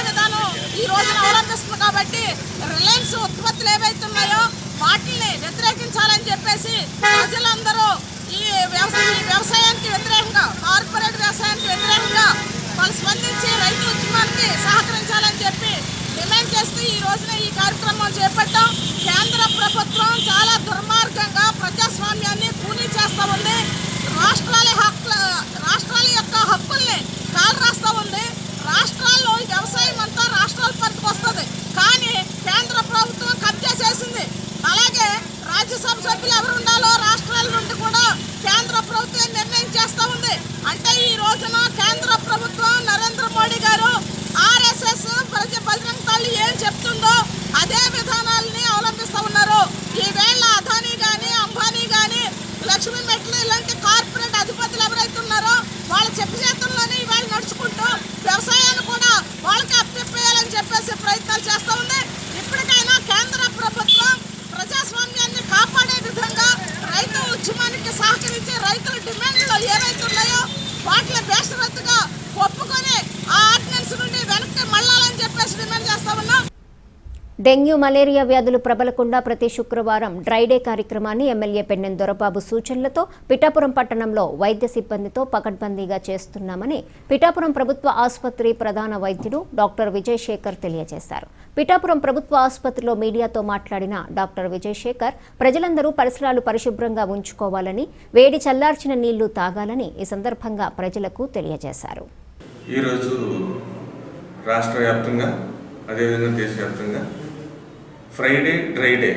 విధానం ఈ రోజున అవలంబిస్తుంది. కాబట్టి రిలయన్స్ ఉత్పత్తులు ఏవైతే ఉన్నాయో వాటిని వ్యతిరేకించాలని చెప్పేసి ప్రజలందరూ ఈ వ్యవసాయానికి వ్యతిరేకంగా, కార్పొరేట్ వ్యవసాయానికి వ్యతిరేకంగా వాళ్ళు స్పందించి రైతు ఉద్యమానికి సహకరించాలని చెప్పి డిమాండ్ చేస్తూ ఈ రోజున ఈ కార్యక్రమం చేపట్టాం. కేంద్ర ప్రభుత్వం చాలా దుర్మార్గంగా ప్రజాస్వామ్యాన్ని కూనీ చేస్తూ ఉంది. రాష్ట్రాల యొక్క హక్కుల్ని కాలు రాస్తూ ఉంది. రాష్ట్రాల్లో వ్యవసాయం అంతా రాష్ట్రాల పరిధికి వస్తుంది, కానీ కేంద్ర ప్రభుత్వం కబ్జా చేసింది. అలాగే రాజ్యసభ సభ్యులు ఎవరు ఉండాలో రాష్ట్రాల నుండి కూడా కేంద్ర ప్రభుత్వం నిర్ణయం చేస్తూ ఉంది. అంటే ఈ రోజున కేంద్ర ప్రభుత్వం నరేంద్ర మోడీ గారు RSS వాళ్ళు ఏం చెప్తుందో అదే విధానాలని అవలంబిస్తూ ఉన్నారు. ఈవేళ అదానీ కానీ అంబానీ కానీ లక్ష్మీ మెట్లు ఇలాంటి కార్పొరేట్ అధిపతులు ఎవరైతే ఉన్నారో వాళ్ళ చెప్పు చేతుల్లోనే ఇవాళ నడుచుకుంటూ వ్యవసాయాన్ని కూడా వాళ్ళకి అప్పచెప్పేయాలని చెప్పేసి ప్రయత్నాలు చేస్తూ ఉంది. ఇప్పటికైనా కేంద్ర ప్రభుత్వం ప్రజాస్వామ్యాన్ని కాపాడే విధంగా రైతు ఉద్యమానికి సహకరించి రైతుల డిమాండ్లు ఏవైతే ఉన్నాయో వాటిని బేషరతుగా ఒప్పుకొని ఆ ఆర్డినెన్స్ నుండి వెనక్కి మళ్ళాలని చెప్పేసి డిమాండ్ చేస్తా ఉన్నాం. డెంగ్యూ మలేరియా వ్యాధులు ప్రబలకుండా ప్రతి శుక్రవారం డ్రైడే కార్యక్రమాన్ని ఎమ్మెల్యే పెన్నెం దొరబాబు సూచనలతో పిఠాపురం పట్టణంలో వైద్య సిబ్బందితో పకడ్బందీగా చేస్తున్నామని పిఠాపురం ప్రభుత్వ ఆసుపత్రి ప్రధాన వైద్యుడు డాక్టర్ విజయశేఖర్ తెలియజేశారు. పిఠాపురం ప్రభుత్వ ఆసుపత్రిలో మీడియాతో మాట్లాడిన డాక్టర్ విజయశేఖర్ ప్రజలందరూ పరిసరాలు పరిశుభ్రంగా ఉంచుకోవాలని, వేడి చల్లార్చిన నీళ్లు తాగాలని ఈ సందర్భంగా ప్రజలకు తెలియజేశారు. ఈరోజు రాష్ట్ర వ్యాప్తంగా అదేవిధంగా దేశవ్యాప్తంగా ఫ్రైడే డ్రైడే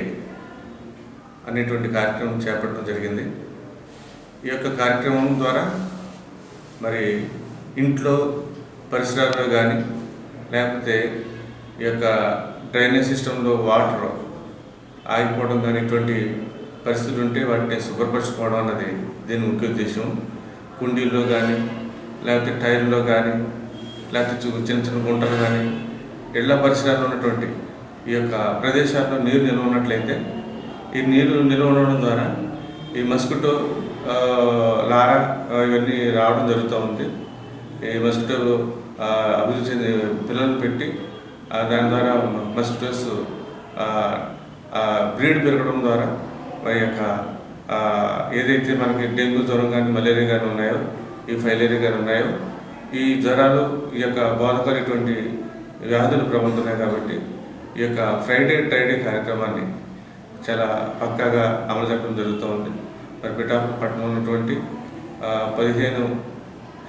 అనేటువంటి కార్యక్రమం చేపట్టడం జరిగింది. ఈ యొక్క కార్యక్రమం ద్వారా మరి ఇంట్లో పరిసరాల్లో కానీ లేకపోతే ఈ యొక్క డ్రైనేజ్ సిస్టంలో వాటర్ ఆగిపోవడం కానీ ఇటువంటి పరిస్థితులు ఉంటే వాటిని శుభ్రపరచుకోవడం అన్నది దీని ముఖ్య ఉద్దేశం. కుండీల్లో కానీ లేకపోతే టైర్లో కానీ లేకపోతే చిన్న చిన్న గుంటలు కానీ ఇళ్ల పరిసరాల్లో ఉన్నటువంటి ఈ యొక్క ప్రదేశాల్లో నీరు నిల్వ ఉన్నట్లయితే ఈ నీరు నిల్వ ఉండడం ద్వారా ఈ మస్కిటో లారా ఇవన్నీ రావడం జరుగుతూ ఉంది. ఈ మస్కిటో అభివృద్ధి చెంది పిల్లలను పెట్టి దాని ద్వారా మస్కిటోస్ బ్రీడ్ పెరగడం ద్వారా వారి యొక్క ఏదైతే మనకి డెంగ్యూ జ్వరం కానీ మలేరియా కానీ ఉన్నాయో ఈ ఫైలేరియా కానీ ఉన్నాయో ఈ జ్వరాలు ఈ యొక్క బాధకరటువంటి వ్యాధులు ప్రబలుతున్నాయి. కాబట్టి ఈ యొక్క ఫ్రైడే డ్రైడే కార్యక్రమాన్ని చాలా పక్కాగా అమలు చేయడం జరుగుతూ ఉంది. మరి పిఠాపురం పట్టణంలో ఉన్నటువంటి 15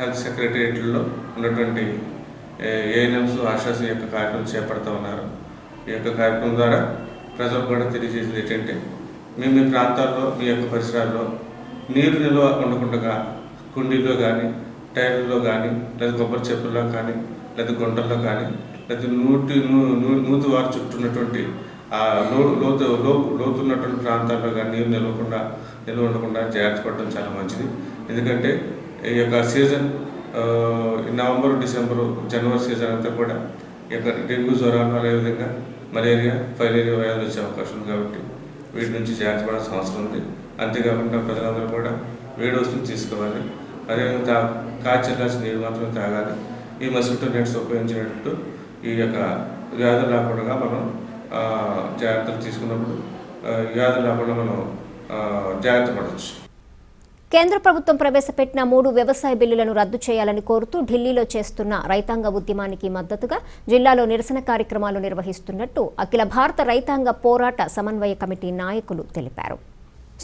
హెల్త్ సెక్రటరియట్లలో ఉన్నటువంటి ఏఎన్ఎంస్ ఆశాస్ యొక్క కార్యక్రమం చేపడుతూ ఉన్నారు. ఈ యొక్క కార్యక్రమం ద్వారా ప్రజలు కూడా తెలియజేసేది ఏంటంటే మీ మీ ప్రాంతాల్లో మీ యొక్క పరిసరాల్లో నీరు నిల్వ ఉండకుండా కుండీల్లో కానీ టైర్లలో కానీ లేదా కొబ్బరి చెప్పుల్లో కానీ లేదా గుంటల్లో కానీ లేదా నూతి వారు చుట్టూన్నటువంటి లోతున్నటువంటి ప్రాంతాల్లో కానీ నీరు నిల్వ ఉండకుండా జాగ్రత్త పడడం చాలా మంచిది. ఎందుకంటే ఈ యొక్క సీజన్ నవంబర్, డిసెంబరు, జనవరి సీజన్ అంతా కూడా ఈ యొక్క డెంగ్యూ జ్వరాలు అదేవిధంగా మలేరియా ఫైలేరియా వ్యాధులు వచ్చే అవకాశం ఉంది. కాబట్టి వీటి నుంచి జాగ్రత్త పడాల్సిన అవసరం ఉంది. అంతేకాకుండా ప్రజలందరూ కూడా వేడి వస్తువులు తీసుకోవాలి. అదేవిధంగా కాచెల్లాల్సిన నీరు మాత్రమే తాగాలి. ఈ మస్కిటో నెట్స్ ఉపయోగించినట్టు ఈ యొక్క వ్యాధులు రాకుండా మనం జాగ్రత్తలు తీసుకున్నప్పుడు వ్యాధులు రాకుండా మనం జాగ్రత్త పడవచ్చు. కేంద్ర ప్రభుత్వం ప్రవేశపెట్టిన 3 వ్యవసాయ బిల్లులను రద్దు చేయాలని కోరుతూ ఢిల్లీలో చేస్తున్న రైతాంగ ఉద్యమానికి మద్దతుగా జిల్లాలో నిరసన కార్యక్రమాలు నిర్వహిస్తున్నట్టు అఖిల భారత రైతాంగ పోరాట సమన్వయ కమిటీ నాయకులు తెలిపారు.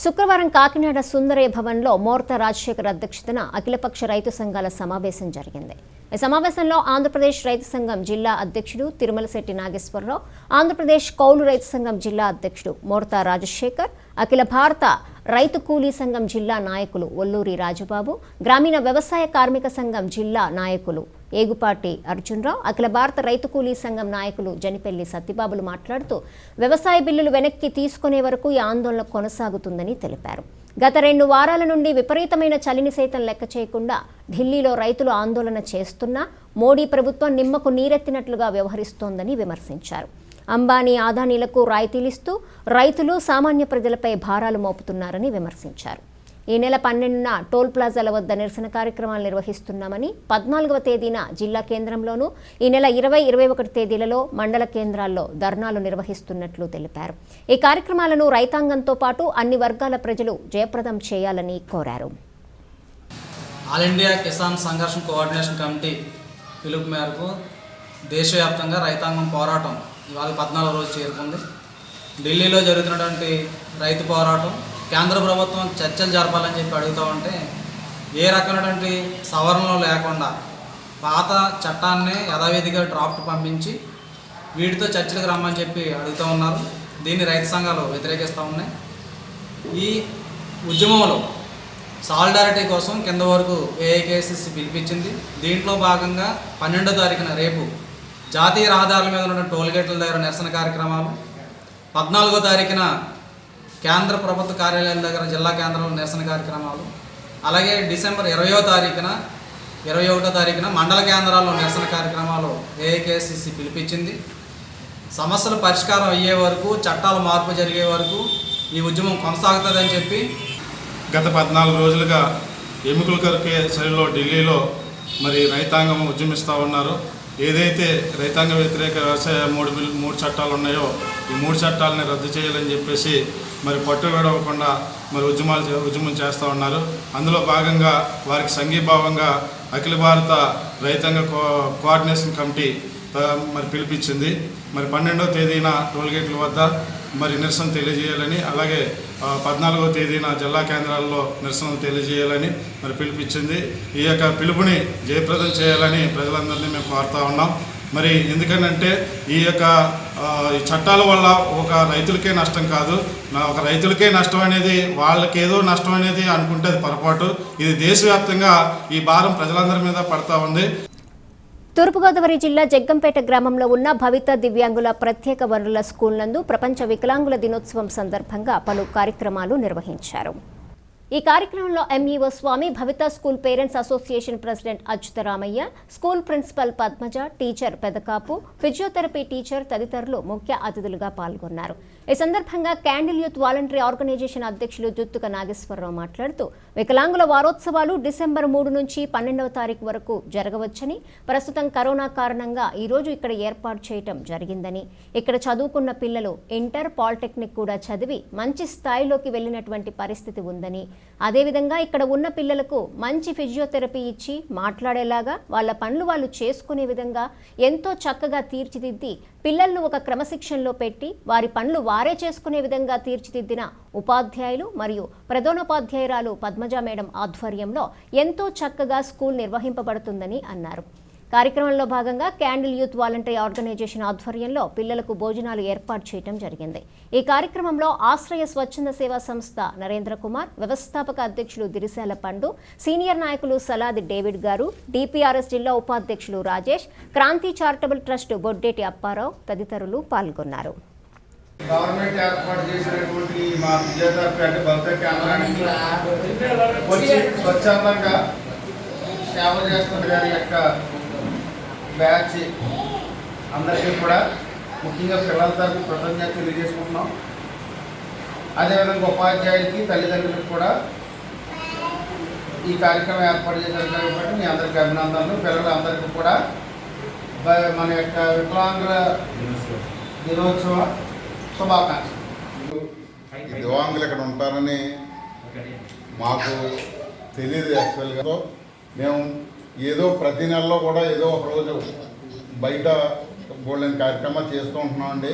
శుక్రవారం కాకినాడ సుందరయ్య భవన్లో మోర్తా రాజశేఖర్ అధ్యక్షతన అఖిలపక్ష రైతు సంఘాల సమావేశం జరిగింది. ఈ సమావేశంలో ఆంధ్రప్రదేశ్ రైతు సంఘం జిల్లా అధ్యక్షుడు తిరుమలశెట్టి నాగేశ్వరరావు, ఆంధ్రప్రదేశ్ కౌలు రైతు సంఘం జిల్లా అధ్యక్షుడు మోర్తా రాజశేఖర్, అఖిల భారత రైతు కూలీ సంఘం జిల్లా నాయకులు ఒల్లూరి రాజుబాబు, గ్రామీణ వ్యవసాయ కార్మిక సంఘం జిల్లా నాయకులు ఏగుపాటి అర్జున్రావు, అఖిల భారత రైతు కూలీ సంఘం నాయకులు జనిపెల్లి సత్యబాబులు మాట్లాడుతూ వ్యవసాయ బిల్లులు వెనక్కి తీసుకునే వరకు ఈ ఆందోళన కొనసాగుతుందని తెలిపారు. గత 2 వారాల నుండి విపరీతమైన చలిని సైతం లెక్క చేయకుండా ఢిల్లీలో రైతులు ఆందోళన చేస్తున్నా మోడీ ప్రభుత్వం నిమ్మకు నీరెత్తినట్లుగా వ్యవహరిస్తోందని విమర్శించారు. అంబానీ అదానీలకు రాయితీలిస్తూ రైతులు సామాన్య ప్రజలపై భారాలు మోపుతున్నారని విమర్శించారు. ఈ నెల 12న టోల్ ప్లాజాల వద్ద నిరసన కార్యక్రమాలు నిర్వహిస్తున్నామని, 14వ తేదీన జిల్లా కేంద్రంలోనూ, ఈ నెల 20, 21 తేదీలలో మండల కేంద్రాల్లో ధర్నాలు నిర్వహిస్తున్నట్లు తెలిపారు. ఈ కార్యక్రమాలను రైతాంగంతో పాటు అన్ని వర్గాల ప్రజలు జయప్రదం చేయాలని కోరారు. ఆల్ ఇండియా కిసాన్ సంఘర్షణ కోఆర్డినేషన్ కమిటీ పిలుపు మేరకు దేశవ్యాప్తంగా రైతాంగం పోరాటం ఇవాళ 14వ రోజు చేరుకుంది. ఢిల్లీలో జరుగుతున్నటువంటి రైతు పోరాటం కేంద్ర ప్రభుత్వం చర్చలు జరపాలని చెప్పి అడుగుతూ ఉంటే ఏ రకమైనటువంటి సవరణలు లేకుండా పాత చట్టాన్నే యథావిధిగా డ్రాఫ్ట్ పంపించి వీటితో చర్చలకు రమ్మని చెప్పి అడుగుతూ ఉన్నారు. దీన్ని రైతు సంఘాలు వ్యతిరేకిస్తూ ఉన్నాయి. ఈ ఉద్యమంలో సాలిడారిటీ కోసం కింద వరకు ఏఐకేసిసి పిలిపించింది. దీంట్లో భాగంగా 12వ తారీఖున రేపు జాతీయ రహదారుల మీద ఉన్న టోల్గేట్ల దగ్గర నిరసన కార్యక్రమాలు, 14వ తారీఖున కేంద్ర ప్రభుత్వ కార్యాలయాల దగ్గర జిల్లా కేంద్రంలో నిరసన కార్యక్రమాలు, అలాగే డిసెంబర్ 20వ తారీఖున 21వ తారీఖున మండల కేంద్రాల్లో నిరసన కార్యక్రమాలు ఏఐకేసీసీ పిలిపించింది. సమస్యల పరిష్కారం అయ్యే వరకు, చట్టాల మార్పు జరిగే వరకు ఈ ఉద్యమం కొనసాగుతుందని చెప్పి గత 14 రోజులుగా ఎముకల కొరకే శైలిలో ఢిల్లీలో మరి రైతాంగం ఉద్యమిస్తూ ఉన్నారు. ఏదైతే రైతాంగ వ్యతిరేక వ్యవసాయ మూడు చట్టాలు ఉన్నాయో ఈ 3 చట్టాలని రద్దు చేయాలని చెప్పేసి మరి పట్టుబడవకుండా మరి ఉద్యమం చేస్తూ ఉన్నారు. అందులో భాగంగా వారికి సంఘీభావంగా అఖిల భారత రైతాంగ కోఆర్డినేషన్ కమిటీ మరి పిలిపించింది. మరి 12వ తేదీన టోల్గేట్ల వద్ద మరి నిరసన తెలియజేయాలని, అలాగే 14వ తేదీన జిల్లా కేంద్రాల్లో నిరసనలు తెలియజేయాలని మరి పిలిపించింది. ఈ యొక్క పిలుపుని జయప్రదం చేయాలని ప్రజలందరినీ మేము కోరుతా ఉన్నాం. మరి ఎందుకనంటే ఈ యొక్క ఈ చట్టాల వల్ల ఒక రైతులకే నష్టం కాదు, ఒక రైతులకే నష్టం అనేది వాళ్ళకేదో నష్టం అనేది అనుకుంటే అది పొరపాటు. ఇది దేశవ్యాప్తంగా ఈ భారం ప్రజలందరి మీద పడతా ఉంది. తూర్పుగోదావరి జిల్లా జగ్గంపేట గ్రామంలో ఉన్న భవిత దివ్యాంగుల ప్రత్యేక వనరుల స్కూల్ నందు ప్రపంచ వికలాంగుల దినోత్సవం సందర్భంగా పలు కార్యక్రమాలు నిర్వహించారు. ఈ కార్యక్రమంలో MEO Swamy, Bhavitha school parents association president Achyutaramayya, school principal Padmaja, teacher Pedakapu, physiotherapy teacher తదితరులు ముఖ్య అతిథులుగా పాల్గొన్నారు. ఈ సందర్భంగా క్యాండిల్ యూత్ వాలంటరీ ఆర్గనైజేషన్ అధ్యక్షులు జుత్తుక నాగేశ్వరరావు మాట్లాడుతూ వికలాంగుల వారోత్సవాలు డిసెంబర్ 3 నుంచి 12వ తారీఖు వరకు జరగవచ్చని, ప్రస్తుతం కరోనా కారణంగా ఈరోజు ఇక్కడ ఏర్పాటు చేయటం జరిగిందని, ఇక్కడ చదువుకున్న పిల్లలు ఇంటర్, పాలిటెక్నిక్ కూడా చదివి మంచి స్థాయిలోకి వెళ్లినటువంటి పరిస్థితి ఉందని, అదేవిధంగా ఇక్కడ ఉన్న పిల్లలకు మంచి ఫిజియోథెరపీ ఇచ్చి మాట్లాడేలాగా వాళ్ళ పనులు వాళ్ళు చేసుకునే విధంగా ఎంతో చక్కగా తీర్చిదిద్ది పిల్లలను ఒక క్రమశిక్షణలో పెట్టి వారి పనులు వారే చేసుకునే విధంగా తీర్చిదిద్దిన ఉపాధ్యాయులు మరియు ప్రధానోపాధ్యాయురాలు పద్మజ మేడం ఆధ్వర్యంలో ఎంతో చక్కగా స్కూల్ నిర్వహింపబడుతుందని అన్నారు. కార్యక్రమంలో భాగంగా క్యాండిల్ యూత్ వాలంటరీ ఆర్గనైజేషన్ ఆధ్వర్యంలో పిల్లలకు భోజనాలు ఏర్పాటు చేయడం జరిగింది. ఈ కార్యక్రమంలో ఆశ్రయ స్వచ్ఛంద సేవా సంస్థ నరేంద్ర కుమార్, వ్యవస్థాపక అధ్యక్షులు దిరిశాల పండు, సీనియర్ నాయకులు సలాది డేవిడ్ గారు, డిపిఆర్ఎస్ జిల్లా ఉపాధ్యక్షులు రాజేష్, క్రాంతి చారిటబుల్ ట్రస్ట్ బొడ్డేటి అప్పారావు తదితరులు పాల్గొన్నారు. గవర్నమెంట్ ఏర్పాటు చేసినటువంటి మా ఫిజియోథెరపీ అంటే భవిత కేంద్రానికి వచ్చి స్వచ్ఛందంగా సేవ చేస్తున్న గారి యొక్క బ్యాచ్ అందరికీ కూడా ముఖ్యంగా పిల్లల తరఫు కృతజ్ఞతలు తెలియజేసుకుంటున్నాం. అదేవిధంగా ఉపాధ్యాయులకి, తల్లిదండ్రులకు కూడా ఈ కార్యక్రమం ఏర్పాటు చేశారు కాబట్టి మీ అందరికీ అభినందనలు. పిల్లలందరికీ కూడా మన యొక్క వికలాంగుల దినోత్సవ శుభాకాంక్షలు. దివ్యాంగులు ఇక్కడ ఉంటారని మాకు తెలియదు. యాక్చువల్గా మేము ఏదో ప్రతి నెలలో కూడా ఏదో ఒక రోజు బయట బోల్డెన్ కార్యక్రమాలు చేస్తూ ఉంటున్నామండి.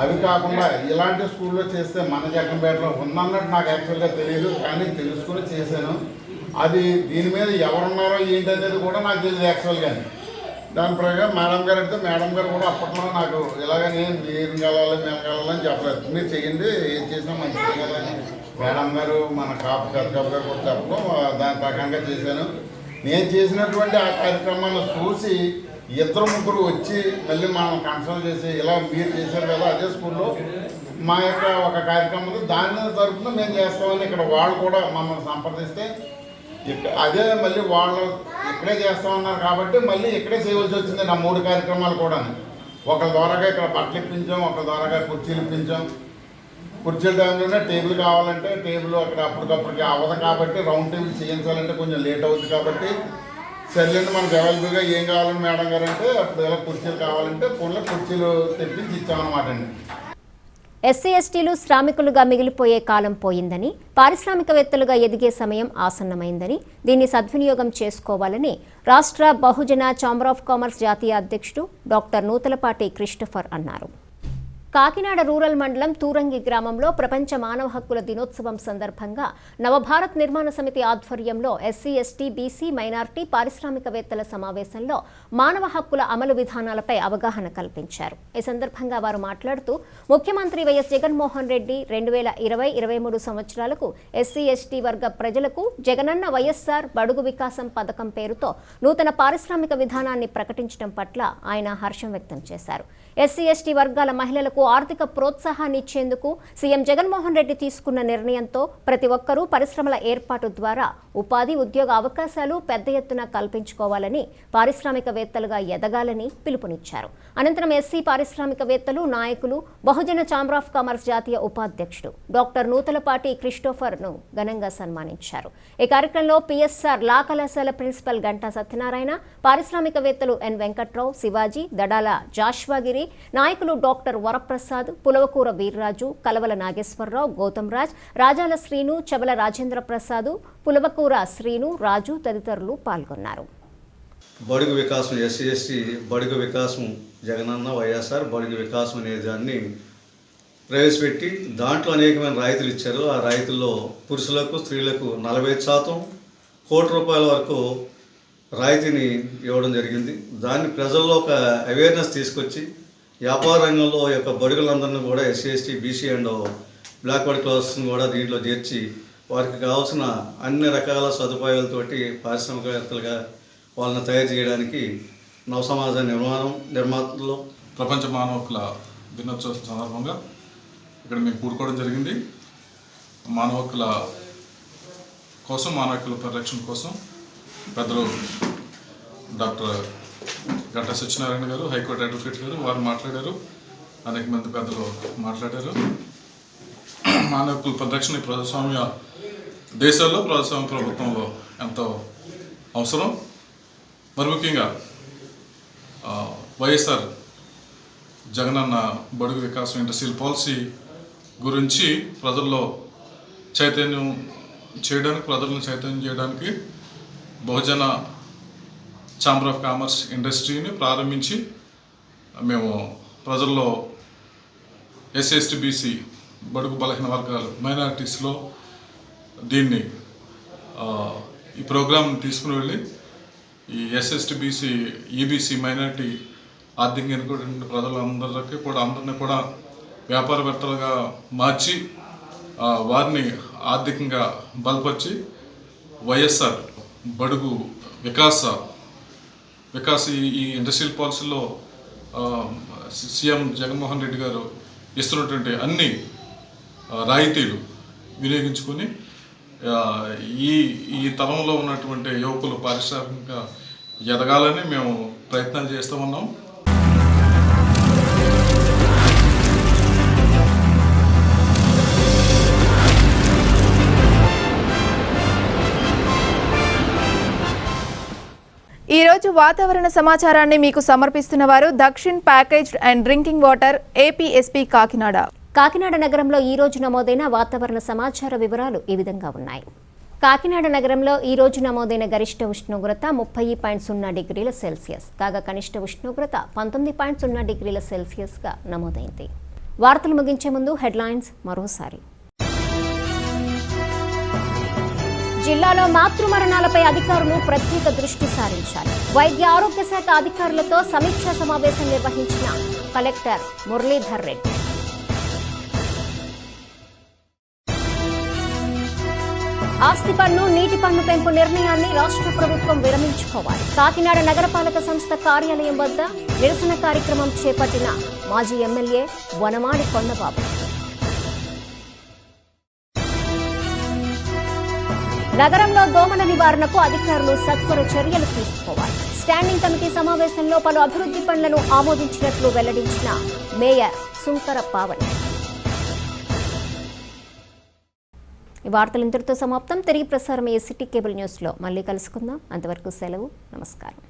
అవి కాకుండా ఇలాంటి స్కూల్లో చేస్తే మన జగ్గంపేటలో ఉందన్నట్టు నాకు యాక్చువల్గా తెలియదు, కానీ తెలుసుకుని చేశాను. అది దీని మీద ఎవరున్నారో ఏంటనేది కూడా నాకు తెలియదు యాక్చువల్గా. దాని ప్రకారం మేడం గారు అడిగితే మేడం గారు కూడా అప్పట్లో నాకు ఇలాగని మీరు కలవాలి మేము కలవాలని చెప్పలేదు. మీరు చెయ్యండి, ఏం చేసినా మంచిది కదా అని మేడం గారు, మన కాపు గారు కూడా చెప్పడం దాని ప్రకారంగా చేశాను. నేను చేసినటువంటి ఆ కార్యక్రమాన్ని చూసి 2-3 వచ్చి మళ్ళీ మనం కన్సల్ట్ చేసి ఇలా మీరు చేశారు కదా అదే స్కూల్లో మా యొక్క ఒక కార్యక్రమం దాని తరఫున మేము చేస్తామని ఇక్కడ వాళ్ళు కూడా మమ్మల్ని సంప్రదిస్తే అదే మళ్ళీ వాళ్ళు ఇక్కడే చేస్తామన్నారు కాబట్టి మళ్ళీ ఇక్కడే చేయవలసి వచ్చింది. నా 3 కార్యక్రమాలు కూడా ఒకరి ద్వారాగా ఇక్కడ బట్టలు ఇప్పించాం, ఒకరి ద్వారాగా కుర్చీలు ఇప్పించాం. కుర్చీల టైంలోనే టేబుల్ కావాలంటే టేబుల్ అక్కడ అప్పటికప్పటికి అవ్వదు కాబట్టి రౌండ్ టేబుల్ చేయించాలంటే కొంచెం లేట్ అవుతుంది కాబట్టి సర్లేండి మనకు అవైలబుల్గా ఏం కావాలని మేడం గారు అంటే అప్పుడు ఎలా కుర్చీలు కావాలంటే ఫోన్లో కుర్చీలు తెప్పించి ఇచ్చామన్నమాట అండి. ఎస్సీ ఎస్టీలు శ్రామికులుగా మిగిలిపోయే కాలం పోయిందని, పారిశ్రామికవేత్తలుగా ఎదిగే సమయం ఆసన్నమైందని, దీన్ని సద్వినియోగం చేసుకోవాలని రాష్ట్ర బహుజన ఛాంబర్ ఆఫ్ కామర్స్ జాతీయ అధ్యక్షుడు డాక్టర్ నూతలపాటి క్రిస్టోఫర్ అన్నారు. కాకినాడ రూరల్ మండలం తూరంగి గ్రామంలో ప్రపంచ మానవ హక్కుల దినోత్సవం సందర్భంగా నవభారత్ నిర్మాణ సమితి ఆధ్వర్యంలో ఎస్సీ, ఎస్టీ, బీసీ, మైనార్టీ పారిశ్రామికవేత్తల సమావేశంలో మానవ హక్కుల అమలు విధానాలపై అవగాహన కల్పించారు. ఈ సందర్భంగా వారు మాట్లాడుతూ ముఖ్యమంత్రి వైఎస్ జగన్మోహన్ రెడ్డి 2020-23 సంవత్సరాలకు ఎస్సీ, ఎస్టీ వర్గ ప్రజలకు జగనన్న వైఎస్ఆర్ బడుగు వికాసం పథకం పేరుతో నూతన పారిశ్రామిక విధానాన్ని ప్రకటించడం పట్ల ఆయన హర్షం వ్యక్తం చేశారు. ఎస్సీ, ఎస్టీ వర్గాల మహిళలకు ఆర్థిక ప్రోత్సాహాన్ని ఇచ్చేందుకు సీఎం జగన్మోహన్ రెడ్డి తీసుకున్న నిర్ణయంతో ప్రతి ఒక్కరూ పరిశ్రమల ఏర్పాటు ద్వారా ఉపాధి, ఉద్యోగ అవకాశాలు పెద్ద ఎత్తున కల్పించుకోవాలని, పారిశ్రామికవేత్తలుగా ఎదగాలని పిలుపునిచ్చారు. అనంతరం ఎస్సీ పారిశ్రామికవేత్తలు, నాయకులు, బహుజన ఛాంబర్ ఆఫ్ కామర్స్ జాతీయ ఉపాధ్యక్షుడు డాక్టర్ నూతలపాటి క్రిస్టోఫర్ను ఘనంగా సన్మానించారు. ఈ కార్యక్రమంలో పిఎస్ఆర్ లా కళాశాల ప్రిన్సిపల్ గంటా సత్యనారాయణ, పారిశ్రామికవేత్తలు ఎన్ వెంకట్రావు, శివాజీ, దడాల జాష్వాగిరి, నాయకులు డాక్టర్ వరప్రసాద్, పులవకూర వీర్రాజు, కలవల నాగేశ్వరరావు, గౌతమ్ రాజ్, రాజాల శ్రీను, చబల రాజేంద్ర ప్రసాద్, పులవకూర శ్రీను, రాజు తదితరులు పాల్గొన్నారు. బడుగు వికాసం, ఎస్సీ ఎస్టీ బడుగు వికాసం, జగనన్న వైఎస్ఆర్ బడుగు వికాసం అనే దాన్ని ప్రవేశపెట్టి దాంట్లో అనేకమైన రాయితీలు ఇచ్చారు. ఆ రాయితీల్లో పురుషులకు, స్త్రీలకు 40% కోటి రూపాయల వరకు రాయితీని ఇవ్వడం జరిగింది. దాన్ని ప్రజల్లో ఒక అవేర్నెస్ తీసుకొచ్చి వ్యాపార రంగంలో యొక్క బడుగులందరినీ కూడా ఎస్సీ, ఎస్టీ, బీసీ అండ్ బ్లాక్వర్డ్ క్లాసెస్ని కూడా దీంట్లో చేర్చి వారికి కావాల్సిన అన్ని రకాల సదుపాయాలతోటి పారిశ్రామికవేత్తలుగా వాళ్ళని తయారు చేయడానికి నవ సమాజ నిర్మాతలో ప్రపంచ మానవ హక్కుల దినోత్సవం సందర్భంగా ఇక్కడ మేము కూడుకోవడం జరిగింది. మానవ హక్కుల కోసం, మానవ హక్కుల పరిరక్షణ కోసం పెద్దలు డాక్టర్ గంటా సత్యనారాయణ గారు, హైకోర్టు అడ్వకేట్ గారు వారు మాట్లాడారు. అనేక మంది పెద్దలు మాట్లాడారు. మానవ హక్కుల పరిరక్షణ ప్రజాస్వామ్య దేశాల్లో, ప్రజాస్వామ్య ప్రభుత్వంలో ఎంతో అవసరం. మరి ముఖ్యంగా వైఎస్ఆర్ జగనన్న బడుగు వికాసం ఇండస్ట్రియల్ పాలసీ గురించి ప్రజల్లో చైతన్యం చేయడానికి బహుజన ఛాంబర్ ఆఫ్ కామర్స్ ఇండస్ట్రీని ప్రారంభించి మేము ప్రజల్లో ఎస్సీ, ఎస్టీ, బీసీ బడుగు బలహీన వర్గాలు, మైనారిటీస్లో దీన్ని ఈ ప్రోగ్రాంని తీసుకుని వెళ్ళి ఈ ఎస్ఎస్టీ, బీసీ, ఈబీసీ, మైనారిటీ ఆర్థికంగా ఎన్నుకోవడం అందరినీ కూడా వ్యాపారవేత్తలుగా మార్చి వారిని ఆర్థికంగా బలపరిచి వైఎస్ఆర్ బడుగు వికాస ఈ ఇండస్ట్రియల్ పాలసీలో సీఎం జగన్మోహన్ రెడ్డి గారు ఇస్తున్నటువంటి అన్ని రాయితీలు వినియోగించుకొని ఈ తరంలో ఉన్నటువంటి యువకులు పారిశ్రామికంగా ఎదగాలని మేము ప్రయత్నాలు చేస్తూ ఉన్నాం. ఈరోజు వాతావరణ సమాచారాన్ని మీకు సమర్పిస్తున్న వారు Dakshin packaged and drinking water, APSP Kakinada. Kakinada నగరంలో ఈ రోజు నమోదైన వాతావరణ సమాచార వివరాలు ఈ విధంగా ఉన్నాయి. కాకినాడ నగరంలో ఈ రోజు నమోదైన గరిష్ట ఉష్ణోగ్రత 30.0 డిగ్రీల సెల్సియస్, కాగా కనిష్ట ఉష్ణోగ్రత 19.0 డిగ్రీల సెల్సియస్గా నమోదైంది. వార్తలు ముగించే ముందు హెడ్లైన్స్ మరోసారి. జిల్లాలో మాతృమరణాలపై అధికారులు ప్రత్యేక దృష్టి సారించాలి. వైద్య ఆరోగ్య శాఖ అధికారులతో సమీక్షా సమావేశం నిర్వహించిన కలెక్టర్ మురళీధర్ రెడ్డి. ఆస్తి పన్ను, నీటి పన్ను పెంపు నిర్ణయాన్ని రాష్ట్ర ప్రభుత్వం విరమించుకోవాలి. కాకినాడ నగరపాలక సంస్థ కార్యాలయం వద్ద నిరసన కార్యక్రమం చేపట్టిన మాజీ ఎమ్మెల్యే వనమాడి కొండబాబు. నగరంలో దోమల నివారణకు అధికారులు సత్వర చర్యలు తీసుకోవాలి. స్టాండింగ్ కమిటీ సమావేశంలో పలు అభివృద్ధి పనులను ఆమోదించినట్లు వెల్లడించిన మేయర్ సుంకర పావని. ఈ వార్తలు ఇంతటితో సమాప్తం. తిరిగి ప్రసారమయ్యే సిటీ కేబుల్ న్యూస్లో మళ్ళీ కలుసుకుందాం. అంతవరకు సెలవు. నమస్కారం.